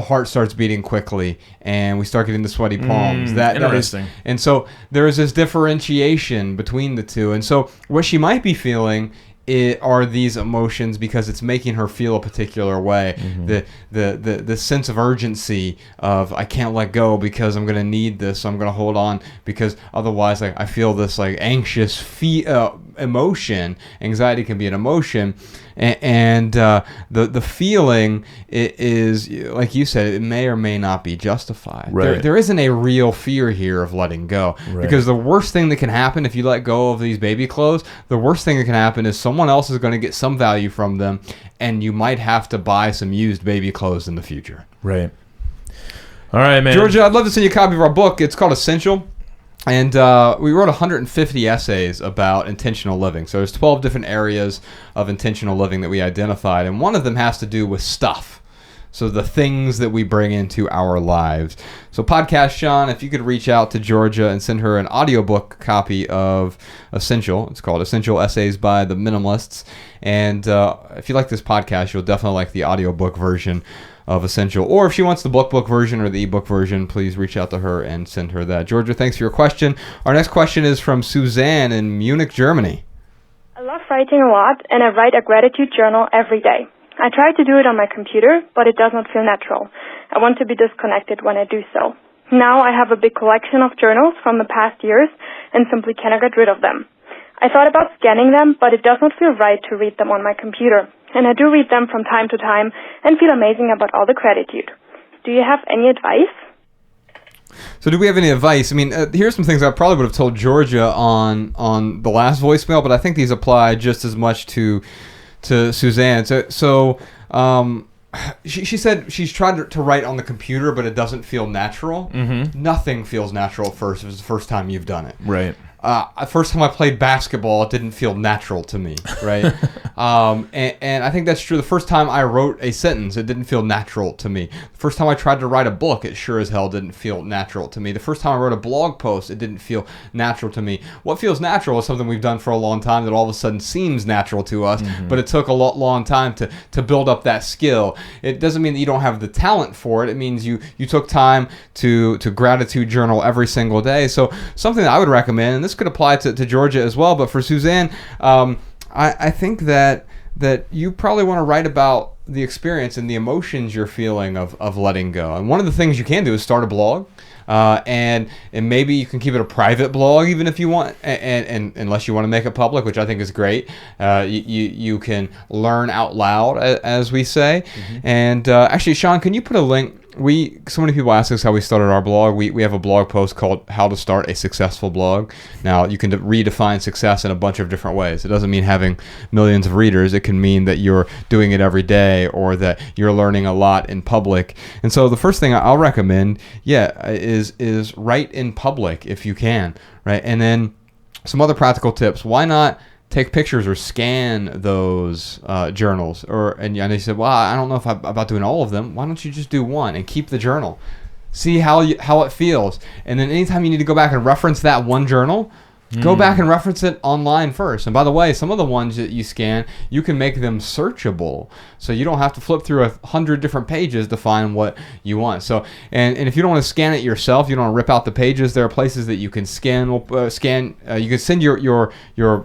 heart starts beating quickly and we start getting the sweaty palms. Interesting. And so there is this differentiation between the two. And so what she might be feeling are these emotions because it's making her feel a particular way. The sense of urgency of I can't let go because I'm going to need this, so I'm going to hold on because otherwise I feel this like anxious emotion. Anxiety can be an emotion, and the feeling is, like you said, it may or may not be justified. Right. There isn't a real fear here of letting go, because the worst thing that can happen if you let go of these baby clothes, the worst thing that can happen is someone else is going to get some value from them, and you might have to buy some used baby clothes in the future. Right. All right, man. Georgia, I'd love to send you a copy of our book. It's called Essential. And we wrote 150 essays about intentional living. So there's 12 different areas of intentional living that we identified. And one of them has to do with stuff. So the things that we bring into our lives. So podcast Sean, if you could reach out to Georgia and send her an audiobook copy of Essential. It's called Essential Essays by the Minimalists. And if you like this podcast, you'll definitely like the audiobook version of Essential. Or if she wants the book version or the ebook version, please reach out to her and send her that. Georgia, thanks for your question. Our next question is from Suzanne in Munich, Germany. I love writing a lot, and I write a gratitude journal every day. I try to do it on my computer, but it does not feel natural. I want to be disconnected when I do so. Now I have a big collection of journals from the past years and simply cannot get rid of them. I thought about scanning them, but it does not feel right to read them on my computer. And I do read them from time to time and feel amazing about all the gratitude. Do you have any advice? So do we have any advice? I mean, here's some things I probably would have told Georgia on the last voicemail, but I think these apply just as much to Suzanne. So she said she's tried to write on the computer, but it doesn't feel natural. Nothing feels natural at first if it's the first time you've done it. Right. First time I played basketball, it didn't feel natural to me, right? And I think that's true. The first time I wrote a sentence, it didn't feel natural to me. The first time I tried to write a book, it sure as hell didn't feel natural to me. The first time I wrote a blog post, it didn't feel natural to me. What feels natural is something we've done for a long time that all of a sudden seems natural to us, but it took a long time to build up that skill. It doesn't mean that you don't have the talent for it. It means you took time to gratitude journal every single day. So something that I would recommend, and this could apply to Georgia as well, but for Suzanne, I think that you probably want to write about the experience and the emotions you're feeling of letting go. And one of the things you can do is start a blog, and maybe you can keep it a private blog even if you want, and unless you want to make it public, which I think is great. You can learn out loud, as we say. And actually, Sean, can you put a link? So many people ask us how we started our blog. We have a blog post called How to Start a Successful Blog. Now, you can redefine success in a bunch of different ways. It doesn't mean having millions of readers. It can mean that you're doing it every day, or that you're learning a lot in public. And so the first thing I'll recommend, is write in public if you can, right? And then some other practical tips. Why not take pictures or scan those journals? And they said, well, I don't know if I'm about doing all of them. Why don't you just do one and keep the journal? See how it feels. And then anytime you need to go back and reference that one journal, go back and reference it online first. And by the way, some of the ones that you scan, you can make them searchable. So you don't have to flip through 100 different pages to find what you want. So, and if you don't want to scan it yourself, you don't want to rip out the pages, there are places that you can scan. You can send your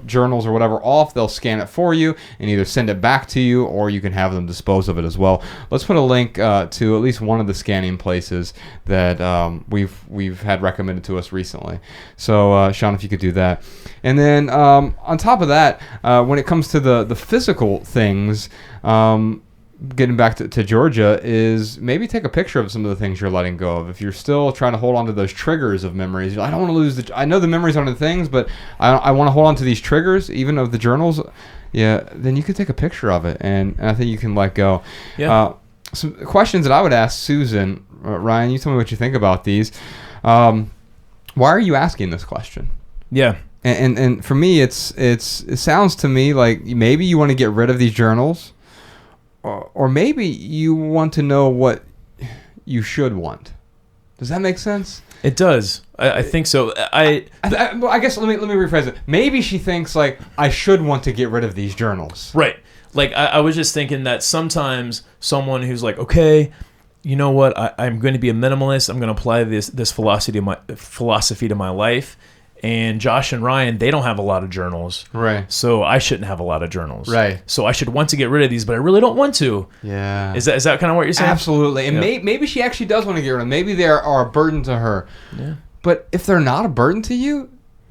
journals or whatever off. They'll scan it for you and either send it back to you, or you can have them dispose of it as well. Let's put a link to at least one of the scanning places that we've had recommended to us recently. So, Sean, if you could do that. And then on top of that, when it comes to the physical things, getting back to Georgia, is maybe take a picture of some of the things you're letting go of. If you're still trying to hold on to those triggers of memories, I don't want to lose I know the memories aren't the things, but I want to hold on to these triggers, even of the journals. Yeah, then you could take a picture of it, and I think you can let go. Yeah. Some questions that I would ask Susan, Ryan, you tell me what you think about these. Why are you asking this question? Yeah. And for me, it sounds to me like maybe you want to get rid of these journals, or maybe you want to know what you should want. Does that make sense? It does. I think so. I guess let me rephrase it. Maybe she thinks like I should want to get rid of these journals. Right. Like I was just thinking that sometimes someone who's like, okay, you know what, I'm going to be a minimalist. I'm going to apply this philosophy to my life. And Josh and Ryan, they don't have a lot of journals. Right. So I shouldn't have a lot of journals. Right. So I should want to get rid of these, but I really don't want to. Yeah. Is that kind of what you're saying? Absolutely. And maybe she actually does want to get rid of them. Maybe they are a burden to her. Yeah. But if they're not a burden to you,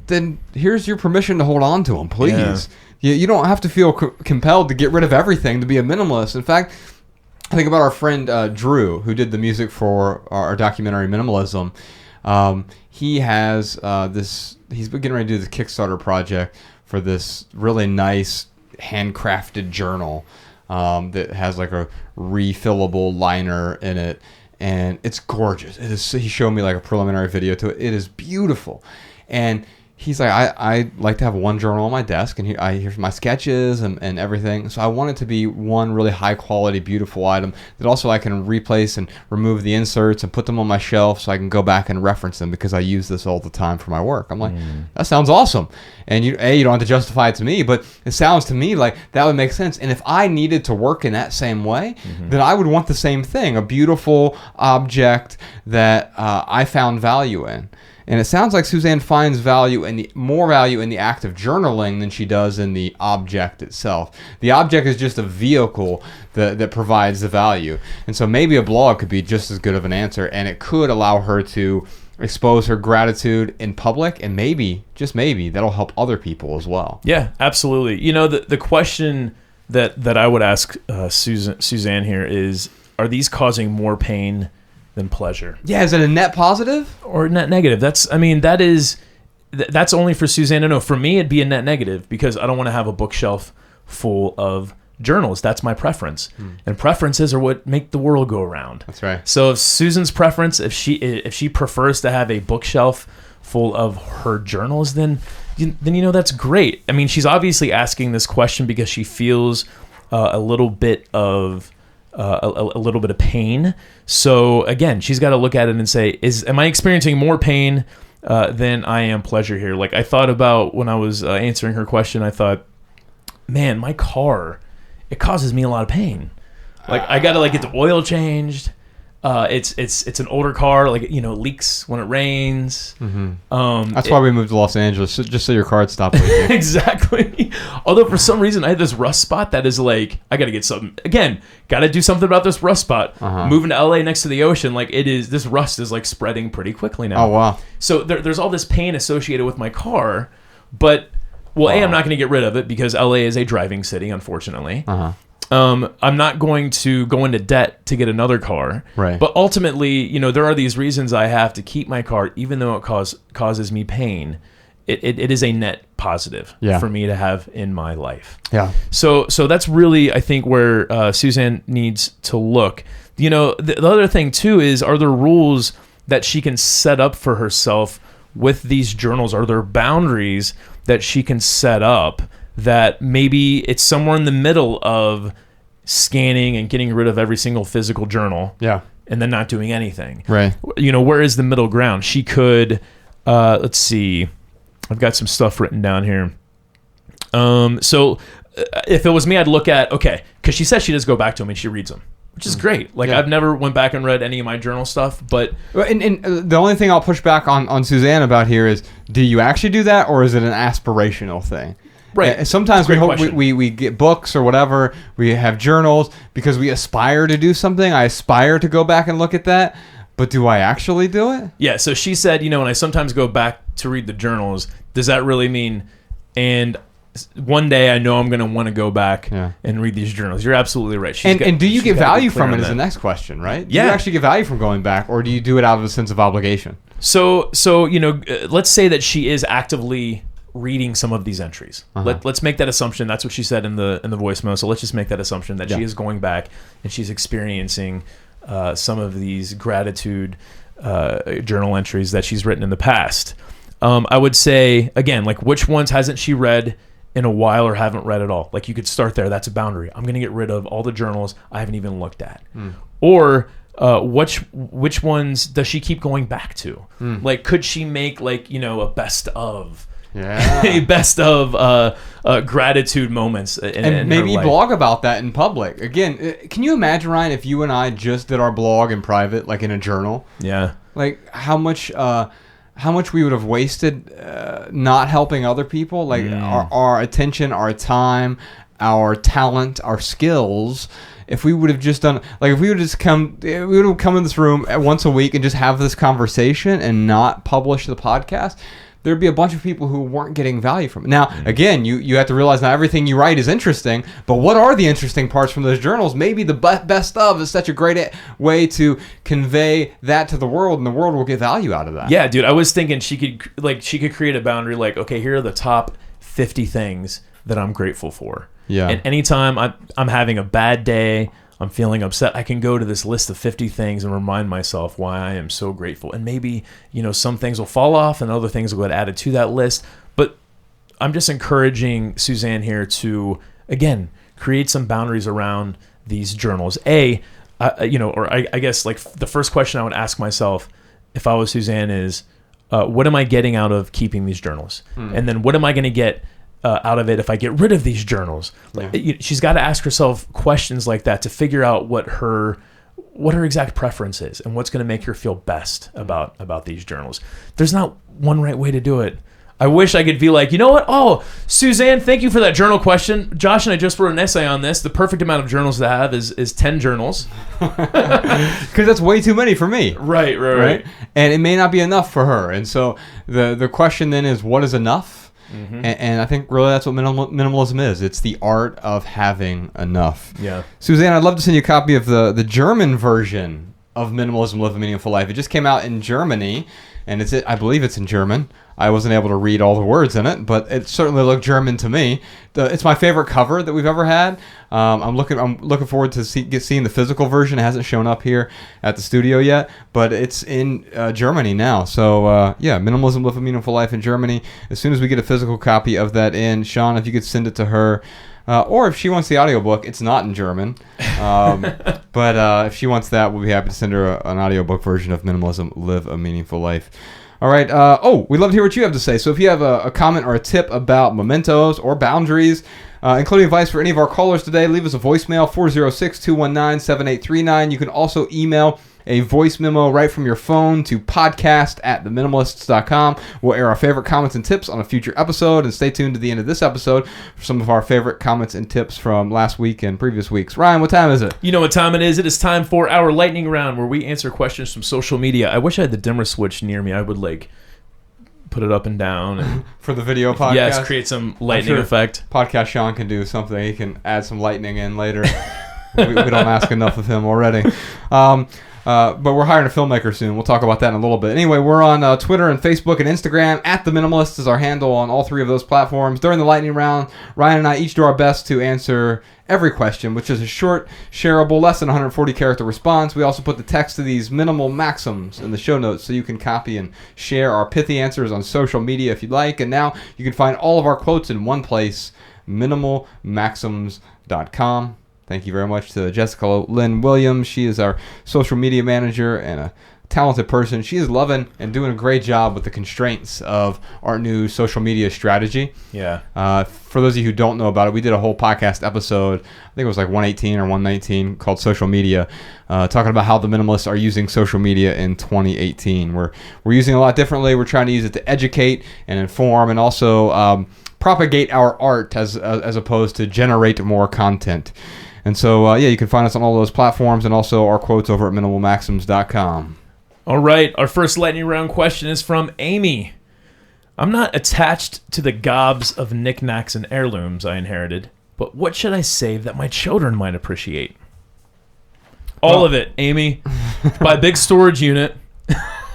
then here's your permission to hold on to them, please. Yeah. You don't have to feel compelled to get rid of everything to be a minimalist. In fact, I think about our friend Drew, who did the music for our documentary Minimalism. He has he's getting ready to do this Kickstarter project for this really nice handcrafted journal that has like a refillable liner in it, and it's gorgeous. It is. He showed me like a preliminary video to it. It is beautiful, and he's like, I like to have one journal on my desk, and here's my sketches and everything. So I want it to be one really high quality, beautiful item that also I can replace and remove the inserts and put them on my shelf so I can go back and reference them because I use this all the time for my work. I'm like, that sounds awesome. And you don't have to justify it to me, but it sounds to me like that would make sense. And if I needed to work in that same way, then I would want the same thing, a beautiful object that I found value in. And it sounds like Suzanne finds more value in the act of journaling than she does in the object itself. The object is just a vehicle that provides the value. And so maybe a blog could be just as good of an answer, and it could allow her to expose her gratitude in public, and maybe, just maybe, that'll help other people as well. Yeah, absolutely. You know, the question that I would ask Suzanne here is, are these causing more pain than pleasure? Yeah, is it a net positive or net negative? That's only for Suzanne to know. For me, it'd be a net negative because I don't want to have a bookshelf full of journals. That's my preference, and preferences are what make the world go around. That's right. So if Susan's preference, if she prefers to have a bookshelf full of her journals, then that's great. I mean, she's obviously asking this question because she feels a little bit of pain. So again, she's got to look at it and say, am I experiencing more pain than I am pleasure here? Like I thought about when I was answering her question, I thought, man, my car, it causes me a lot of pain. Like I got to get the oil changed. It's an older car, it leaks when it rains. That's why we moved to Los Angeles, just so your car stopped leaking. Exactly. Although for some reason I had this rust spot that is like, I got to get something again. Got to do something about this rust spot. Moving to LA next to the ocean, this rust is spreading pretty quickly now. Oh wow. So there's all this pain associated with my car, but I'm not going to get rid of it because LA is a driving city, unfortunately. I'm not going to go into debt to get another car. Right. But ultimately, there are these reasons I have to keep my car, even though it causes me pain. It is a net positive for me to have in my life. Yeah. So that's really, I think, where Suzanne needs to look. The other thing, too, is are there rules that she can set up for herself with these journals? Are there boundaries that she can set up that maybe it's somewhere in the middle of scanning and getting rid of every single physical journal and then not doing anything? Right. Where is the middle ground? She could, let's see, I've got some stuff written down here. So if it was me, I'd look at, because she says she does go back to them and she reads them, which is great. I've never went back and read any of my journal stuff, but... And the only thing I'll push back on Suzanne about here is, do you actually do that, or is it an aspirational thing? Right. Sometimes we get books or whatever. We have journals because we aspire to do something. I aspire to go back and look at that. But do I actually do it? Yeah. So she said, and I sometimes go back to read the journals, does that really mean, and one day I know I'm going to want to go back and read these journals? You're absolutely right. And do you get value from it is the next question, right? Do you actually get value from going back, or do you do it out of a sense of obligation? So let's say that she is actively reading some of these entries. Let's make that assumption. That's what she said in the voicemail. So let's just make that assumption that she is going back and she's experiencing some of these gratitude journal entries that she's written in the past. I would say, again, like, which ones hasn't she read in a while or haven't read at all? Like, you could start there. That's a boundary. I'm going to get rid of all the journals I haven't even looked at. Or which ones does she keep going back to? Like, could she make, like, a best of? A best of gratitude moments in maybe her life. Blog about that in public. Again, can you imagine, Ryan, if you and I just did our blog in private, like in a journal? Yeah. Like how much we would have wasted not helping other people, like our attention, our time, our talent, our skills. If we would have just done, like, if we would have come in this room once a week and just have this conversation and not publish the podcast, there'd be a bunch of people who weren't getting value from it. Now, again, you have to realize not everything you write is interesting, but what are the interesting parts from those journals? Maybe the best of is such a great way to convey that to the world, and the world will get value out of that. Yeah, dude, I was thinking she could create a boundary, like, okay, here are the top 50 things that I'm grateful for. Yeah. And anytime I'm having a bad day, I'm feeling upset, I can go to this list of 50 things and remind myself why I am so grateful. And maybe, some things will fall off and other things will get added to that list. But I'm just encouraging Suzanne here to, again, create some boundaries around these journals. I guess, like, the first question I would ask myself if I was Suzanne is, what am I getting out of keeping these journals? And then what am I going to get out of it if I get rid of these journals? She's got to ask herself questions like that to figure out what her exact preference is and what's going to make her feel best about these journals. There's not one right way to do it. I wish I could be like, you know what? Oh, Suzanne, thank you for that journal question. Josh and I just wrote an essay on this. The perfect amount of journals to have is 10 journals. Because that's way too many for me. Right. And it may not be enough for her. And so the question then is, what is enough? And I think really that's what minimalism is. It's the art of having enough. Yeah. Suzanne, I'd love to send you a copy of the German version of Minimalism, Live a Meaningful Life. It just came out in Germany, and I believe it's in German. I wasn't able to read all the words in it, but it certainly looked German to me. It's my favorite cover that we've ever had. I'm looking forward to seeing the physical version. It hasn't shown up here at the studio yet, but it's in Germany now. So Minimalism, Live a Meaningful Life in Germany. As soon as we get a physical copy of that in, Sean, if you could send it to her. Or if she wants the audiobook, it's not in German. But if she wants that, we'll be happy to send her an audiobook version of Minimalism, Live a Meaningful Life. All right. We'd love to hear what you have to say. So if you have a comment or a tip about mementos or boundaries, including advice for any of our callers today, leave us a voicemail, 406-219-7839. You can also email a voice memo right from your phone to podcast@theminimalists.com. We'll air our favorite comments and tips on a future episode, and stay tuned to the end of this episode for some of our favorite comments and tips from last week and previous weeks. Ryan, what time is it? You know what time it is. It is time for our lightning round, where we answer questions from social media. I wish I had the dimmer switch near me. I would put it up and down and for the video podcast. Yes, create some lightning effect. Podcast Sean can do something. He can add some lightning in later. we don't ask enough of him already. But we're hiring a filmmaker soon. We'll talk about that in a little bit. Anyway, we're on Twitter and Facebook and Instagram. @TheMinimalists is our handle on all three of those platforms. During the lightning round, Ryan and I each do our best to answer every question, which is a short, shareable, less than 140-character response. We also put the text to these minimal maxims in the show notes, so you can copy and share our pithy answers on social media if you'd like. And now you can find all of our quotes in one place, minimalmaxims.com. Thank you very much to Jessica Lynn Williams. She is our social media manager and a talented person. She is loving and doing a great job with the constraints of our new social media strategy. Yeah. For those of you who don't know about it, we did a whole podcast episode, I think it was like 118 or 119, called Social Media, talking about how the minimalists are using social media in 2018. We're using it a lot differently. We're trying to use it to educate and inform, and also propagate our art as opposed to generate more content. And so, you can find us on all those platforms, and also our quotes over at minimalmaxims.com. All right, our first lightning round question is from Amy. I'm not attached to the gobs of knickknacks and heirlooms I inherited, but what should I save that my children might appreciate? All of it, Amy. Buy a big storage unit.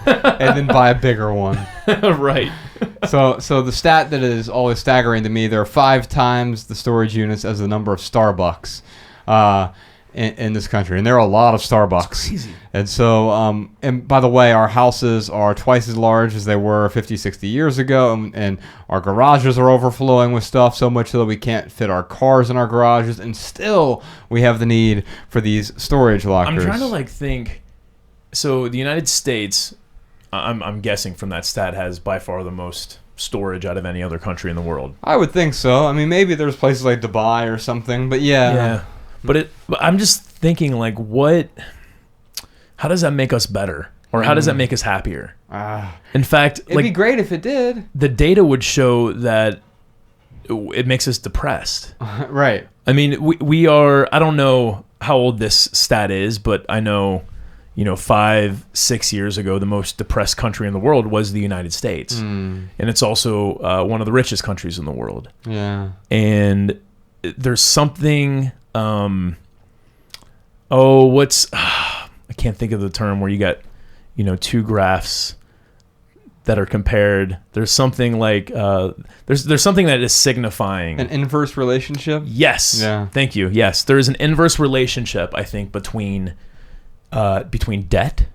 And then buy a bigger one. Right. So the stat that is always staggering to me, there are 5 times the storage units as the number of Starbucks in this country. And there are a lot of Starbucks. That's crazy. And so, and by the way, our houses are twice as large as they were 50, 60 years ago. And our garages are overflowing with stuff so much so that we can't fit our cars in our garages. And still, we have the need for these storage lockers. I'm trying to think. So the United States, I'm guessing from that stat, has by far the most storage out of any other country in the world. I would think so. I mean, maybe there's places like Dubai or something, but yeah. Yeah. But I'm just thinking, like, how does that make us better? Or how does that make us happier? In fact, it'd be great if it did. The data would show that it makes us depressed. Right. I mean, we are, I don't know how old this stat is, but I know, 5-6 years ago, the most depressed country in the world was the United States. And it's also one of the richest countries in the world. Yeah. And there's something, I can't think of the term where you got, 2 graphs that are compared. There's something like, there's something that is signifying. An inverse relationship? Yes. Yeah. Thank you. Yes. There is an inverse relationship, I think, between debt,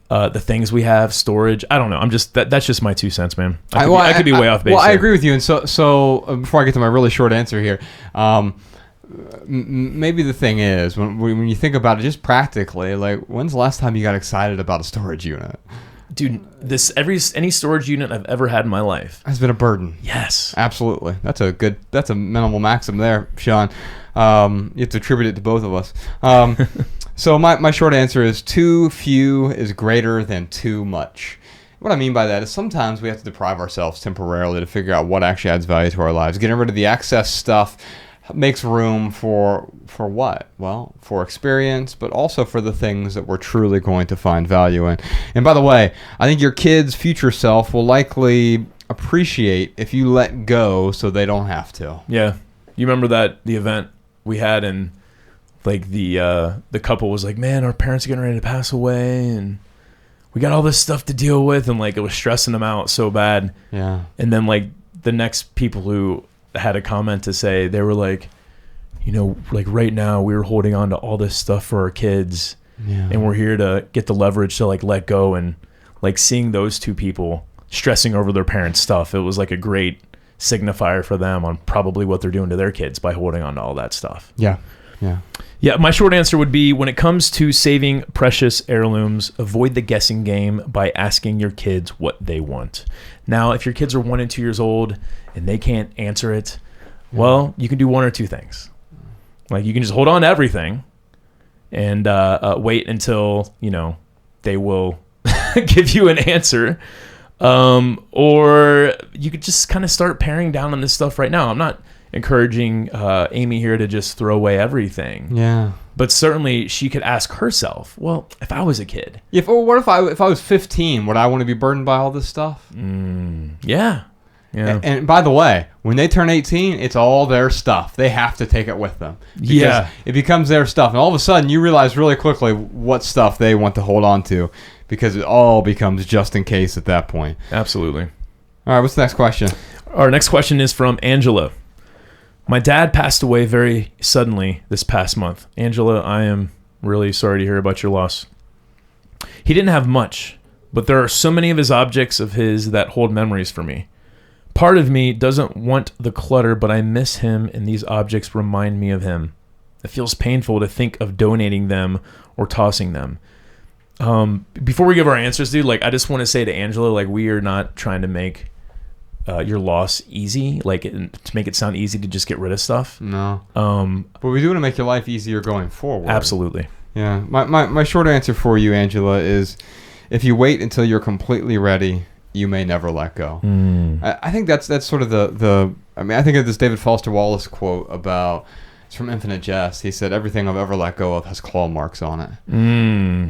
the things we have, storage. I don't know. That's just my 2 cents, man. I could be way off base. Well, I agree with you. And so before I get to my really short answer here, maybe the thing is when you think about it, just practically, like, when's the last time you got excited about a storage unit? Dude, any storage unit I've ever had in my life has been a burden. Yes, absolutely. That's a minimal maxim there, Sean. You have to attribute it to both of us. So my short answer is too few is greater than too much. What I mean by that is sometimes we have to deprive ourselves temporarily to figure out what actually adds value to our lives. Getting rid of the excess stuff makes room for what? Well, for experience, but also for the things that we're truly going to find value in. And by the way, I think your kid's future self will likely appreciate if you let go so they don't have to. Yeah. You remember the event we had, and like the couple was like, man, our parents are getting ready to pass away and we got all this stuff to deal with, and like it was stressing them out so bad. Yeah. And then like the next people who had a comment to say, they were like, like right now we were holding on to all this stuff for our kids, and we're here to get the leverage to like let go. And like seeing those 2 people stressing over their parents' stuff, it was like a great signifier for them on probably what they're doing to their kids by holding on to all that stuff. Yeah. My short answer would be, when it comes to saving precious heirlooms, avoid the guessing game by asking your kids what they want. Now, if your kids are 1 and 2 years old and they can't answer it, well, you can do 1 or 2 things. Like, you can just hold on to everything and wait until, they will give you an answer. Or you could just kind of start paring down on this stuff right now. I'm not encouraging Amy here to just throw away everything. Yeah. But certainly she could ask herself, well, if I was a kid. What if I was 15, would I want to be burdened by all this stuff? Yeah. And by the way, when they turn 18, it's all their stuff. They have to take it with them. Yeah. It becomes their stuff. And all of a sudden, you realize really quickly what stuff they want to hold on to, because it all becomes just in case at that point. Absolutely. All right, what's the next question? Our next question is from Angela. My dad passed away very suddenly this past month. Angela, I am really sorry to hear about your loss. He didn't have much, but there are so many of his objects of his that hold memories for me. Part of me doesn't want the clutter, but I miss him, and these objects remind me of him. It feels painful to think of donating them or tossing them. Before we give our answers, dude, like, I just want to say to Angela, like, we are not trying to make your loss easy, like to make it sound easy to just get rid of stuff. No. But we do want to make your life easier going forward. Absolutely. Yeah. My short answer for you, Angela, is if you wait until you're completely ready, you may never let go. I think that's sort of I think of this David Foster Wallace quote about, it's from Infinite Jest. He said, everything I've ever let go of has claw marks on it.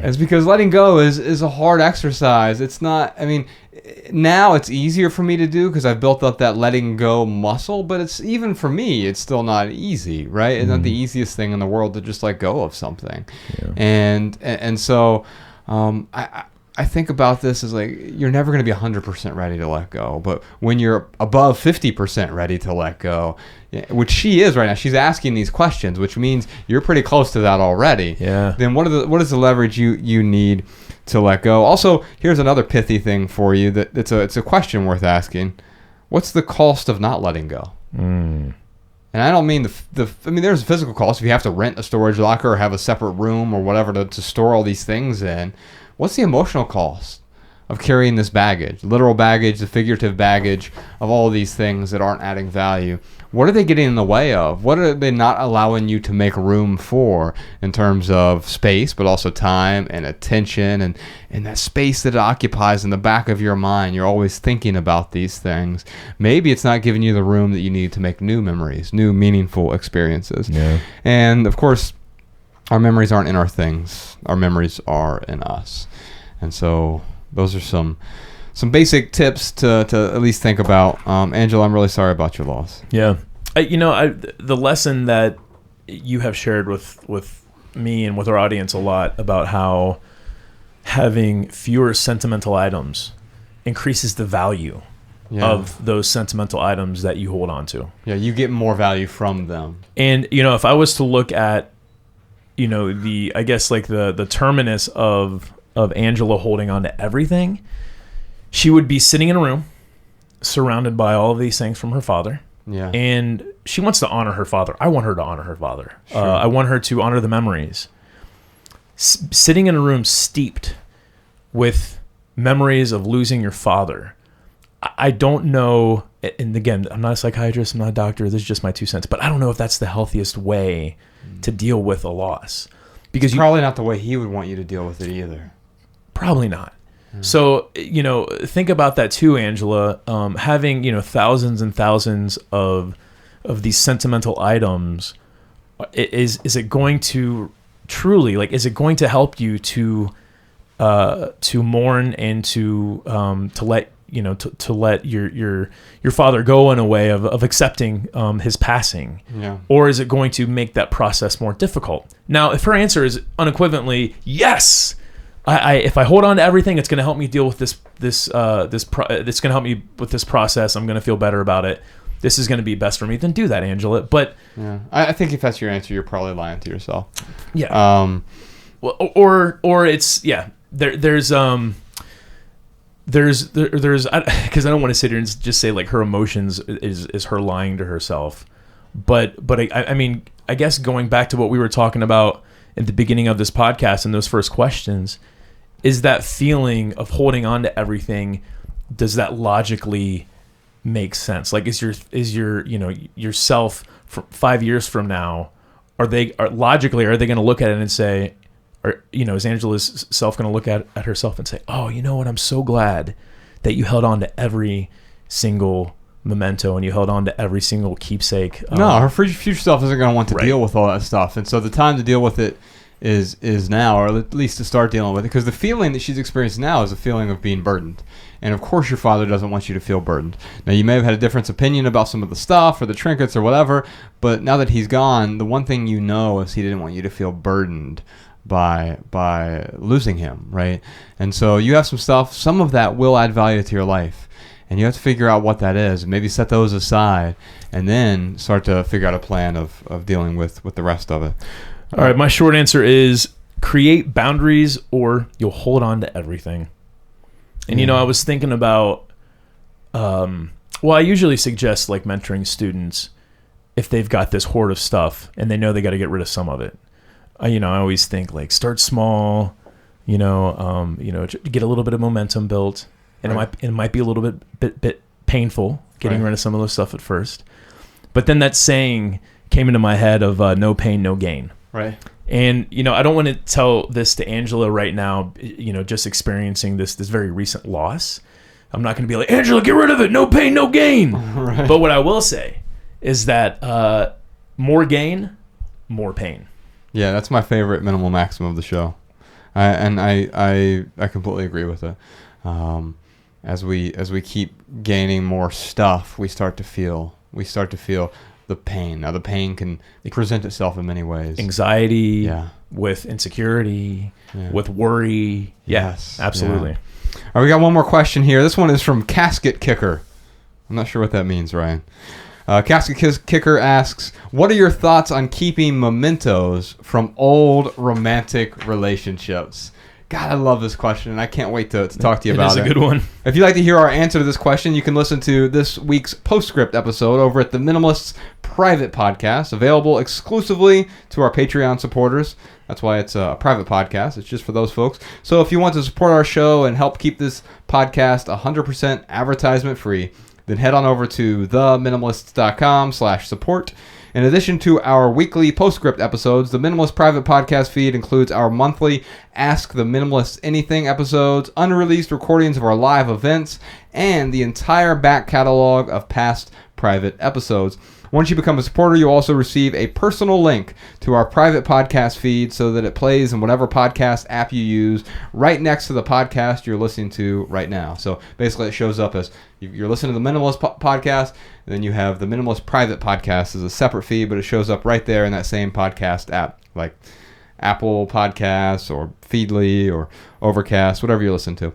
It's because letting go is a hard exercise. It's not, now it's easier for me to do because I've built up that letting go muscle, but it's even for me, it's still not easy, right? It's not the easiest thing in the world to just let go of something. Yeah. And so I think about this as like, you're never going to be 100% ready to let go, but when you're above 50% ready to let go, which she is right now, she's asking these questions, which means you're pretty close to that already. Yeah. Then what is the leverage you need to let go? Also, here's another pithy thing for you that it's a question worth asking. What's the cost of not letting go? And I don't mean I mean, there's a physical cost if you have to rent a storage locker or have a separate room or whatever to store all these things in. What's the emotional cost of carrying this baggage, literal baggage, the figurative baggage of all of these things that aren't adding value? What are they getting in the way of? What are they not allowing you to make room for in terms of space, but also time and attention and that space that it occupies in the back of your mind? You're always thinking about these things. Maybe it's not giving you the room that you need to make new memories, new meaningful experiences. Yeah. And of course, our memories aren't in our things. Our memories are in us. And so those are some basic tips to at least think about. Angela, I'm really sorry about your loss. Yeah. The lesson that you have shared with me and with our audience a lot about how having fewer sentimental items increases the value of those sentimental items that you hold on to. Yeah, you get more value from them. And, if I was to look at, I guess like the terminus of Angela holding on to everything, she would be sitting in a room surrounded by all of these things from her father. Yeah. And she wants to honor her father. I want her to honor her father. Sure. I want her to honor the memories. Sitting in a room steeped with memories of losing your father. I don't know, and again, I'm not a psychiatrist, I'm not a doctor, this is just my 2 cents, but I don't know if that's the healthiest way to deal with a loss. Because probably not the way he would want you to deal with it either. Probably not. So, think about that too, Angela. Having, thousands and thousands of these sentimental items, is it going to truly, like, is it going to help you to mourn and to let, to let your father go in a way of accepting his passing? Yeah. Or is it going to make that process more difficult? Now, if her answer is unequivocally yes, if I hold on to everything, it's going to help me deal with this. It's going to help me with this process. I'm going to feel better about it. This is going to be best for me. Then do that, Angela. But yeah, I think if that's your answer, you're probably lying to yourself. Yeah. Well, or it's There's because I don't want to sit here and just say like her emotions is her lying to herself, but I mean, I guess going back to what we were talking about at the beginning of this podcast and those first questions, is that feeling of holding on to everything, does that logically make sense? Like, is your yourself 5 years from now, are they going to look at it and say, or is Angela's self going to look at herself and say, oh, you know what, I'm so glad that you held on to every single memento and you held on to every single keepsake? No, her future self isn't going to want to deal with all that stuff, and so the time to deal with it is now, or at least to start dealing with it, because the feeling that she's experiencing now is a feeling of being burdened. And of course your father doesn't want you to feel burdened. Now, you may have had a different opinion about some of the stuff or the trinkets or whatever, but now that he's gone, the one thing is he didn't want you to feel burdened by losing him, right? And so you have some stuff, some of that will add value to your life, and you have to figure out what that is, and maybe set those aside, and then start to figure out a plan of dealing with the rest of it. All right, my short answer is create boundaries or you'll hold on to everything. And I was thinking about I usually suggest like mentoring students if they've got this hoard of stuff and they know they got to get rid of some of it. I always think like start small, get a little bit of momentum built, and it might be a little bit painful getting rid of some of those stuff at first. But then that saying came into my head of no pain, no gain. Right. And, I don't want to tell this to Angela right now, just experiencing this very recent loss. I'm not going to be like, Angela, get rid of it. No pain, no gain. Right. But what I will say is that more gain, more pain. Yeah, that's my favorite minimal maxim of the show. I completely agree with it. as we keep gaining more stuff, we start to feel the pain. Now the pain can present itself in many ways. Anxiety, Yeah. with insecurity, Yeah. with worry. Yes. Absolutely. Yeah. All right, we got one more question here. This one is from Casket Kicker. I'm not sure what that means, Ryan. Casket Kicker asks, what are your thoughts on keeping mementos from old romantic relationships? God, I love this question, and I can't wait to talk to you about it. It is a good one. If you'd like to hear our answer to this question, you can listen to this week's postscript episode over at the Minimalists private podcast, available exclusively to our Patreon supporters. That's why it's a private podcast. It's just for those folks. So if you want to support our show and help keep this podcast 100% advertisement free, then head on over to theminimalists.com/support. In addition to our weekly postscript episodes, the Minimalist private podcast feed includes our monthly Ask the Minimalists Anything episodes, unreleased recordings of our live events, and the entire back catalog of past private episodes. Once you become a supporter, you'll also receive a personal link to our private podcast feed so that it plays in whatever podcast app you use right next to the podcast you're listening to right now. So basically it shows up as you're listening to the Minimalist podcast, and then you have the Minimalist private podcast as a separate feed, but it shows up right there in that same podcast app, like Apple Podcasts or Feedly or Overcast, whatever you listen to.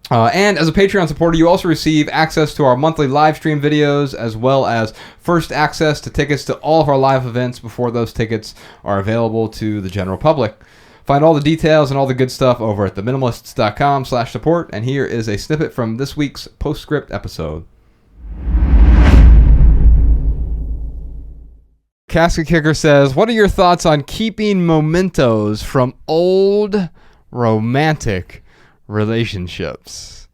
And as a Patreon supporter, you also receive access to our monthly live stream videos, as well as first access to tickets to all of our live events before those tickets are available to the general public. Find all the details and all the good stuff over at theminimalists.com/support. And here is a snippet from this week's postscript episode. Casket Kicker says, what are your thoughts on keeping mementos from old romantic relationships?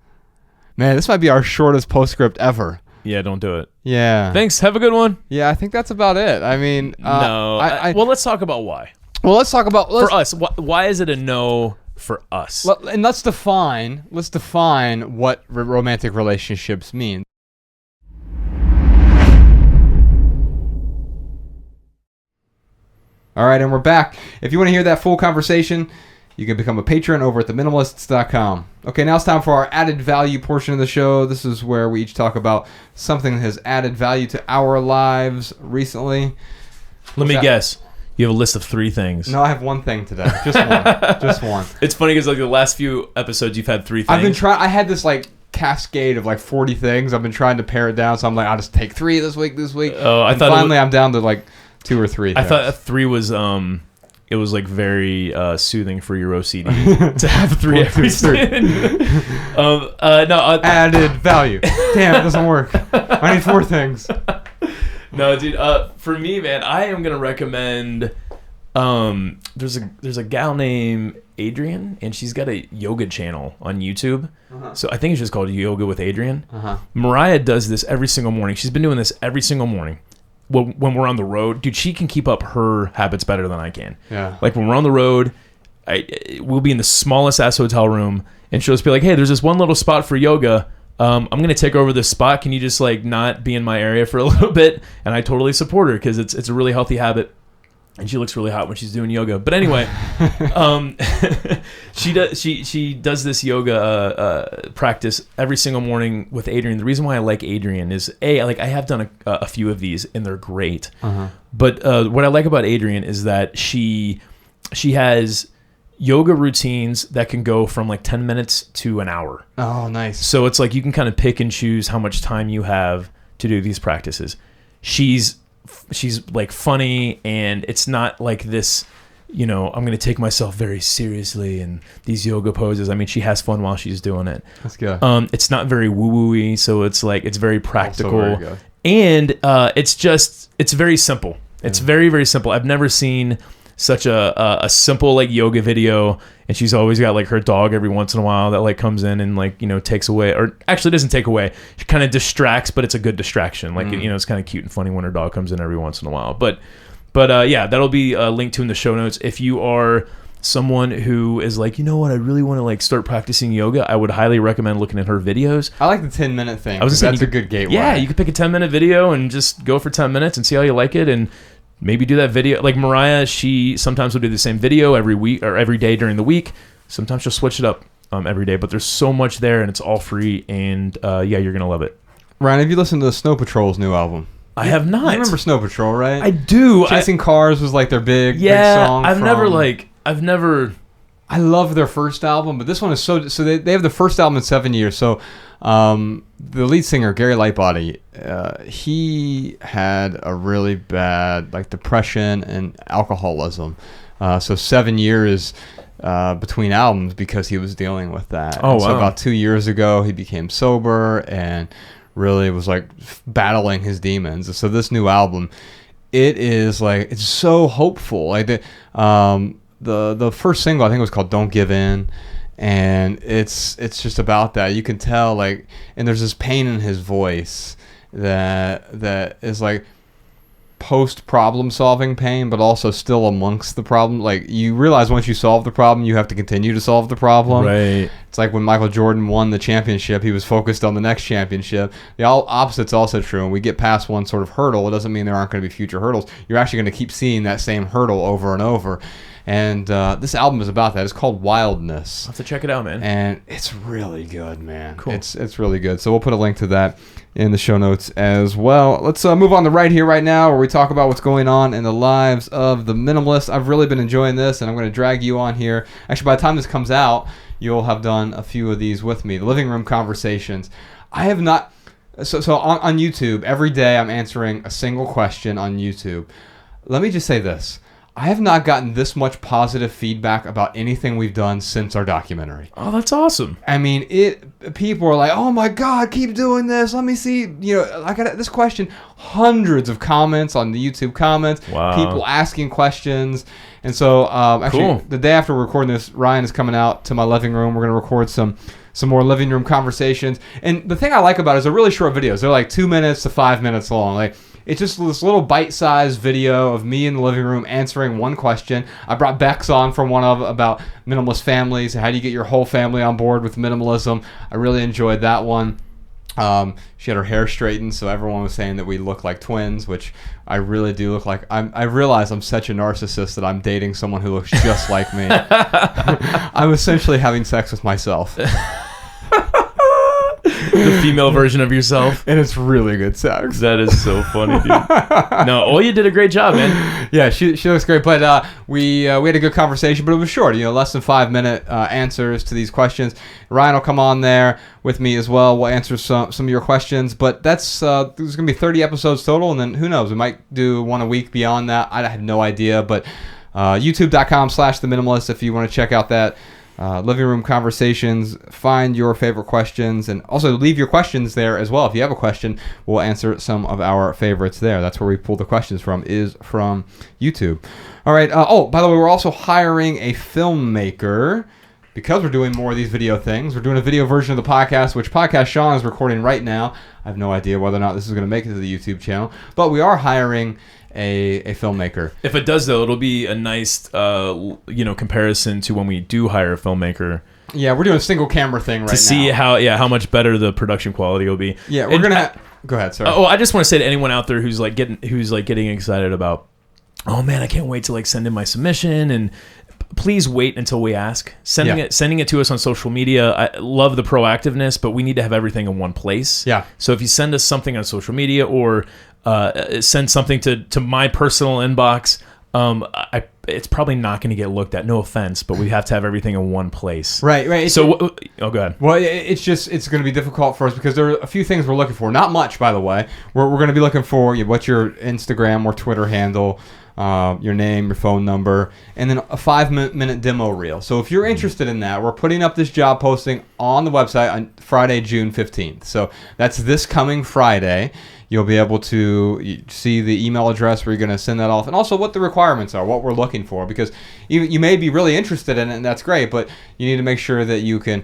Man, this might be our shortest postscript ever. Yeah, don't do it. Yeah. Thanks. Have a good one. Yeah, I think that's about it. I mean, No. Well, let's talk about why. Well, let's talk about For us, why is it a no for us? And let's define what romantic relationships mean. All right, and we're back. If you want to hear that full conversation, you can become a patron over at theminimalists.com. Okay, now it's time for our added value portion of the show. This is where we each talk about something that has added value to our lives recently. Let me guess. You have a list of 3 things. No, I have one thing today. Just one. Just one. It's funny because like the last few episodes, you've had 3 things. I've been trying. I had this like cascade of like 40 things. I've been trying to pare it down, so I'm like, I'll just take 3 this week. Oh, I thought finally I'm down to like 2 or 3 things. I thought 3 was it was like very soothing for your OCD to have 3 every added value. Damn, it doesn't work. I need 4 things. No, dude. For me, man, I am gonna recommend. There's a gal named Adrienne, and she's got a yoga channel on YouTube. So I think it's just called Yoga with Adrienne. Mariah does this every single morning. She's been doing this every single morning. When we're on the road, dude, she can keep up her habits better than I can. Yeah. Like when we're on the road, we'll be in the smallest ass hotel room, and she'll just be like, "Hey, there's this one little spot for yoga. I'm gonna take over this spot. Can you just like not be in my area for a little bit?" And I totally support her because it's a really healthy habit, and she looks really hot when she's doing yoga. But anyway, she does this yoga practice every single morning with Adrienne. The reason why I like Adrienne is I have done a few of these and they're great. But what I like about Adrienne is that she has yoga routines that can go from like 10 minutes to an hour. Oh, nice. So it's like you can kind of pick and choose how much time you have to do these practices. She's like funny, and it's not like this, I'm going to take myself very seriously and these yoga poses. I mean, she has fun while she's doing it. That's good. It's not very woo-woo-y, so it's like it's very practical. Also very good. And it's very simple. It's very, very simple. I've never seen such a simple like yoga video, and she's always got like her dog every once in a while that like comes in and like takes away, or actually doesn't take away, she kind of distracts, but it's a good distraction, like it's kind of cute and funny when her dog comes in every once in a while. But yeah, that'll be linked to in the show notes. If you are someone who is like, I really want to like start practicing yoga, I would highly recommend looking at her videos. I like the 10-minute thing. I was saying that's a good gateway. Yeah, you could pick a 10-minute video and just go for 10 minutes and see how you like it, and maybe do that video. Like Mariah, she sometimes will do the same video every week or every day during the week. Sometimes she'll switch it up. every day. But there's so much there, and it's all free. And you're gonna love it. Ryan, have you listened to the Snow Patrol's new album? I have not. You remember Snow Patrol, right? I do. Chasing Cars was like their big song. I've never. I love their first album, but this one is so they have the first album in 7 years. So the lead singer, Gary Lightbody, he had a really bad like depression and alcoholism. So 7 years between albums because he was dealing with that. Oh, wow. So about 2 years ago, he became sober and really was like battling his demons. So this new album, it is like, it's so hopeful. Like the first single I think was called "Don't Give In," and it's just about that. You can tell like, and there's this pain in his voice that is like post problem solving pain, but also still amongst the problem. Like you realize once you solve the problem, you have to continue to solve the problem. Right. It's like when Michael Jordan won the championship, he was focused on the next championship. The opposite's also true. When we get past one sort of hurdle, it doesn't mean there aren't going to be future hurdles. You're actually going to keep seeing that same hurdle over and over. And this album is about that. It's called Wildness. I'll have to check it out, man. And it's really good, man. Cool. It's really good. So we'll put a link to that in the show notes as well. Let's move on to Right Here, Right Now, where we talk about what's going on in the lives of the minimalists. I've really been enjoying this, and I'm going to drag you on here. Actually, by the time this comes out, you'll have done a few of these with me. The Living Room Conversations. I have not... So on YouTube, every day I'm answering a single question on YouTube. Let me just say this. I have not gotten this much positive feedback about anything we've done since our documentary. Oh, that's awesome. I mean, people are like, "Oh my God, keep doing this. Let me see." You know, I got this question. Hundreds of comments on the YouTube comments. Wow. People asking questions. And so, actually, Cool. the day after we're recording this, Ryan is coming out to my living room. We're going to record some more living room conversations. And the thing I like about it is they're really short videos. They're like 2 minutes to 5 minutes long. Like, it's just this little bite-sized video of me in the living room answering one question. I brought Bex on from about minimalist families and how do you get your whole family on board with minimalism. I really enjoyed that one. She had her hair straightened, so everyone was saying that we look like twins, which I really do look like. I realize I'm such a narcissist that I'm dating someone who looks just like me. I'm essentially having sex with myself. The female version of yourself. And it's really good sex. That is so funny, dude. No, you did a great job, man. Yeah, she looks great. But we had a good conversation, but it was short. You know, less than 5 minute answers to these questions. Ryan will come on there with me as well. We'll answer some of your questions. But there's going to be 30 episodes total, and then who knows? We might do one a week beyond that. I have no idea. But YouTube.com/The Minimalist if you want to check out that. Living room conversations, find your favorite questions, and also leave your questions there as well. If you have a question, we'll answer some of our favorites there. That's where we pull the questions from, is from YouTube. All right. By the way, we're also hiring a filmmaker because we're doing more of these video things. We're doing a video version of the podcast, which Podcast Sean is recording right now. I have no idea whether or not this is going to make it to the YouTube channel, but we are hiring a filmmaker. If it does, though, it'll be a nice comparison to when we do hire a filmmaker. Yeah, we're doing a single camera thing right now. To see how much better the production quality will be. Yeah, we're gonna go ahead, sorry. I just want to say to anyone out there who's getting excited about, oh man, I can't wait to send in my submission, and please wait until we ask. Sending it to us on social media. I love the proactiveness, but we need to have everything in one place. Yeah. So if you send us something on social media or send something to my personal inbox, it's probably not going to get looked at. No offense, but we have to have everything in one place. Right. So, go ahead. Well, it's going to be difficult for us because there are a few things we're looking for. Not much, by the way. We're going to be looking for what's your Instagram or Twitter handle, your name, your phone number, and then a 5-minute demo reel. So if you're interested in that, we're putting up this job posting on the website on Friday, June 15th. So that's this coming Friday. You'll be able to see the email address where you're going to send that off, and also what the requirements are, what we're looking for, because you may be really interested in it, and that's great, but you need to make sure that you can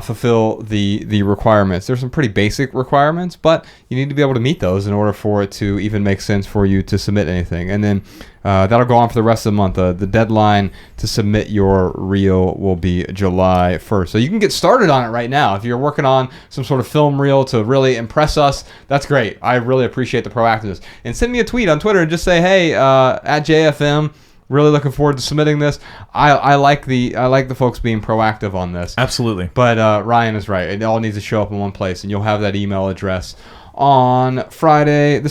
fulfill the requirements. There's some pretty basic requirements, but you need to be able to meet those in order for it to even make sense for you to submit anything. And then that'll go on for the rest of the month. The deadline to submit your reel will be July 1st. So you can get started on it right now. If you're working on some sort of film reel to really impress us, that's great. I really appreciate the proactiveness. And send me a tweet on Twitter and just say, hey, at JFM, Really looking forward to submitting this. I like the folks being proactive on this. Absolutely. But Ryan is right. It all needs to show up in one place, and you'll have that email address on this Friday,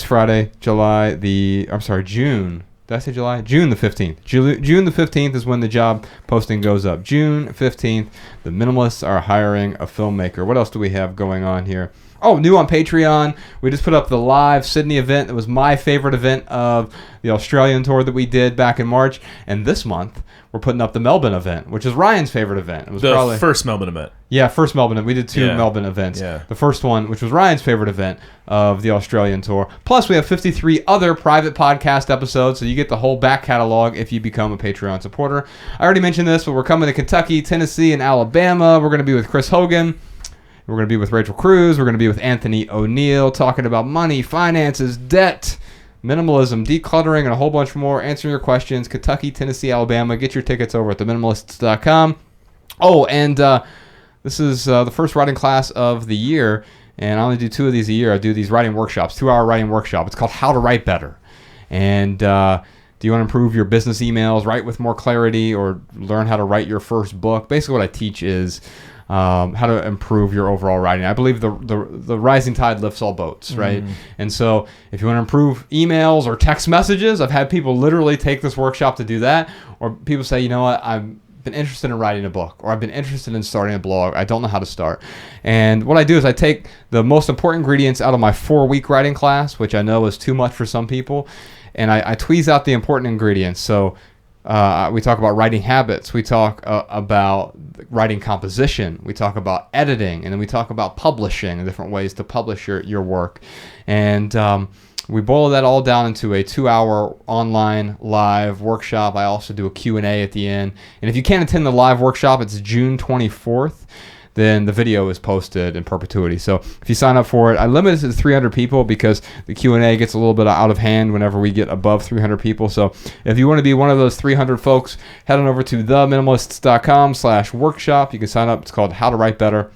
June. Did I say July? June the 15th. June the 15th is when the job posting goes up. June 15th, the Minimalists are hiring a filmmaker. What else do we have going on here? Oh, new on Patreon. We just put up the live Sydney event. It was my favorite event of the Australian tour that we did back in March. And this month, we're putting up the Melbourne event, which is Ryan's favorite event. It was the first Melbourne event. Yeah, first Melbourne. We did two Melbourne events. Yeah. The first one, which was Ryan's favorite event of the Australian tour. Plus, we have 53 other private podcast episodes, so you get the whole back catalog if you become a Patreon supporter. I already mentioned this, but we're coming to Kentucky, Tennessee, and Alabama. We're going to be with Chris Hogan. We're going to be with Rachel Cruz. We're going to be with Anthony O'Neill, talking about money, finances, debt, minimalism, decluttering, and a whole bunch more, answering your questions. Kentucky, Tennessee, Alabama. Get your tickets over at theminimalists.com. Oh, and this is the first writing class of the year, and I only do 2 of these a year. I do these writing workshops, 2-hour writing workshop. It's called How to Write Better. And do you want to improve your business emails, write with more clarity, or learn how to write your first book? Basically what I teach is how to improve your overall writing. I believe the rising tide lifts all boats, right? And so if you want to improve emails or text messages, I've had people literally take this workshop to do that, or people say, you know what, I've been interested in writing a book, or I've been interested in starting a blog. I don't know how to start. And what I do is I take the most important ingredients out of my 4-week writing class, which I know is too much for some people, and I tweeze out the important ingredients. So we talk about writing habits. We talk about writing composition. We talk about editing, and then we talk about publishing and different ways to publish your work. And we boil that all down into a 2-hour online live workshop. I also do a Q&A at the end. And if you can't attend the live workshop, it's June 24th. Then the video is posted in perpetuity. So if you sign up for it, I limit it to 300 people because the Q&A gets a little bit out of hand whenever we get above 300 people. So if you want to be one of those 300 folks, head on over to theminimalists.com/workshop. You can sign up. It's called How to Write Better.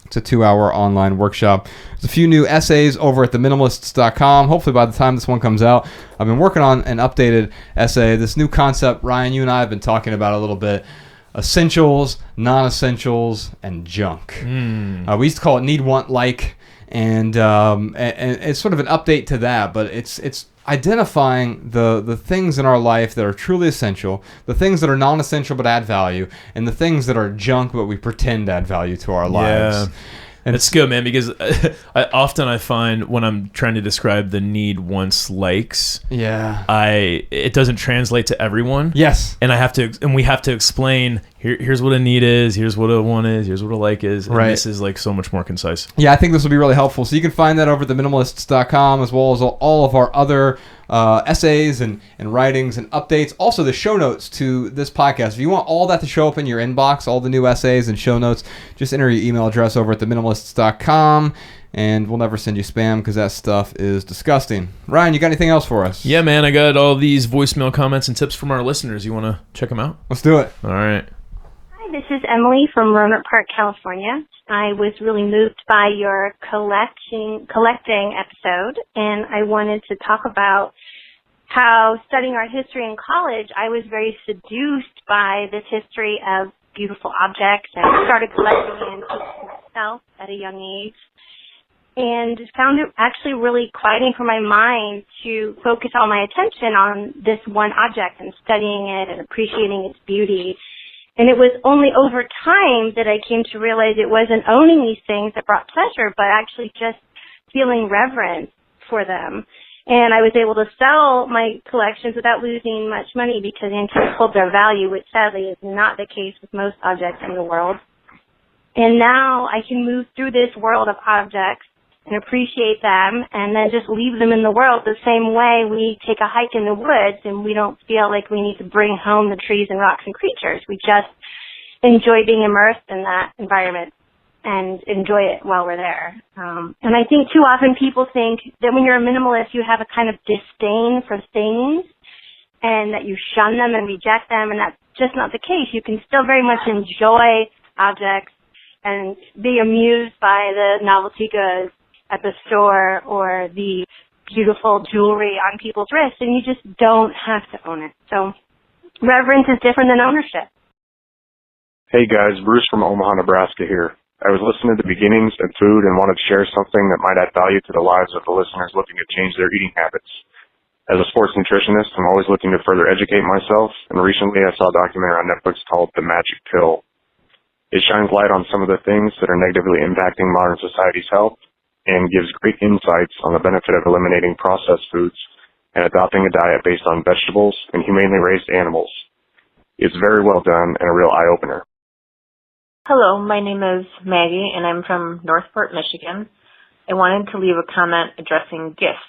It's a 2-hour online workshop. There's a few new essays over at theminimalists.com. Hopefully by the time this one comes out, I've been working on an updated essay. This new concept, Ryan, you and I have been talking about a little bit. Essentials, non-essentials, and junk. We used to call it need, want, like, and it's sort of an update to that, but it's identifying the things in our life that are truly essential, the things that are non-essential but add value, and the things that are junk but we pretend add value to our lives. And it's good, man, because I find when I'm trying to describe the need, wants, likes, it doesn't translate to everyone. Yes. And we have to explain, here's what a need is, here's what a want is, here's what a like is, and this is like so much more concise. Yeah, I think this will be really helpful. So you can find that over at theminimalists.com, as well as all of our other essays and writings and updates. Also the show notes to this podcast. If you want all that to show up in your inbox, all the new essays and show notes, just enter your email address over at theminimalists.com, and we'll never send you spam because that stuff is disgusting. Ryan, you got anything else for us? Yeah, man, I got all these voicemail comments and tips from our listeners. You want to check them out? Let's do it. All right. Hi, this is Emily from Roanoke Park, California. I was really moved by your collecting episode, and I wanted to talk about how studying art history in college, I was very seduced by this history of beautiful objects, and started collecting antiques myself at a young age, and found it actually really quieting for my mind to focus all my attention on this one object and studying it and appreciating its beauty. And it was only over time that I came to realize it wasn't owning these things that brought pleasure, but actually just feeling reverence for them. And I was able to sell my collections without losing much money because antiques hold their value, which sadly is not the case with most objects in the world. And now I can move through this world of objects and appreciate them and then just leave them in the world the same way we take a hike in the woods and we don't feel like we need to bring home the trees and rocks and creatures. We just enjoy being immersed in that environment and enjoy it while we're there. And I think too often people think that when you're a minimalist, you have a kind of disdain for things and that you shun them and reject them, and that's just not the case. You can still very much enjoy objects and be amused by the novelty goods at the store or the beautiful jewelry on people's wrists, and you just don't have to own it. So reverence is different than ownership. Hey guys, Bruce from Omaha, Nebraska here. I was listening to the beginnings and food and wanted to share something that might add value to the lives of the listeners looking to change their eating habits. As a sports nutritionist, I'm always looking to further educate myself, and recently I saw a documentary on Netflix called The Magic Pill. It shines light on some of the things that are negatively impacting modern society's health and gives great insights on the benefit of eliminating processed foods and adopting a diet based on vegetables and humanely raised animals. It's very well done and a real eye-opener. Hello, my name is Maggie, and I'm from Northport, Michigan. I wanted to leave a comment addressing gifts.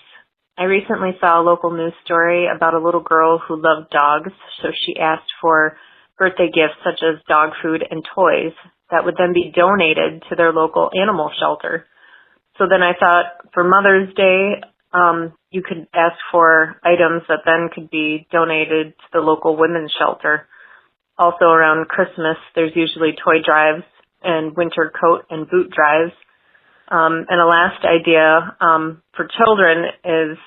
I recently saw a local news story about a little girl who loved dogs, so she asked for birthday gifts such as dog food and toys that would then be donated to their local animal shelter. So then I thought for Mother's Day, you could ask for items that then could be donated to the local women's shelter. Also around Christmas, there's usually toy drives and winter coat and boot drives. And a last idea for children is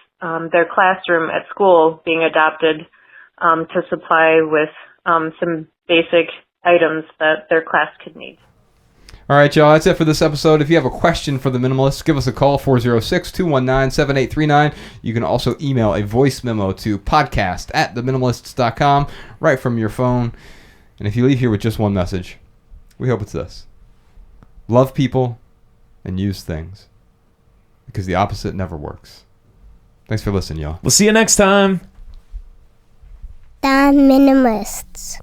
their classroom at school being adopted to supply with some basic items that their class could need. All right, y'all, that's it for this episode. If you have a question for the Minimalists, give us a call, 406-219-7839. You can also email a voice memo to podcast@theminimalists.com right from your phone. And if you leave here with just one message, we hope it's this. Love people and use things, because the opposite never works. Thanks for listening, y'all. We'll see you next time. The Minimalists.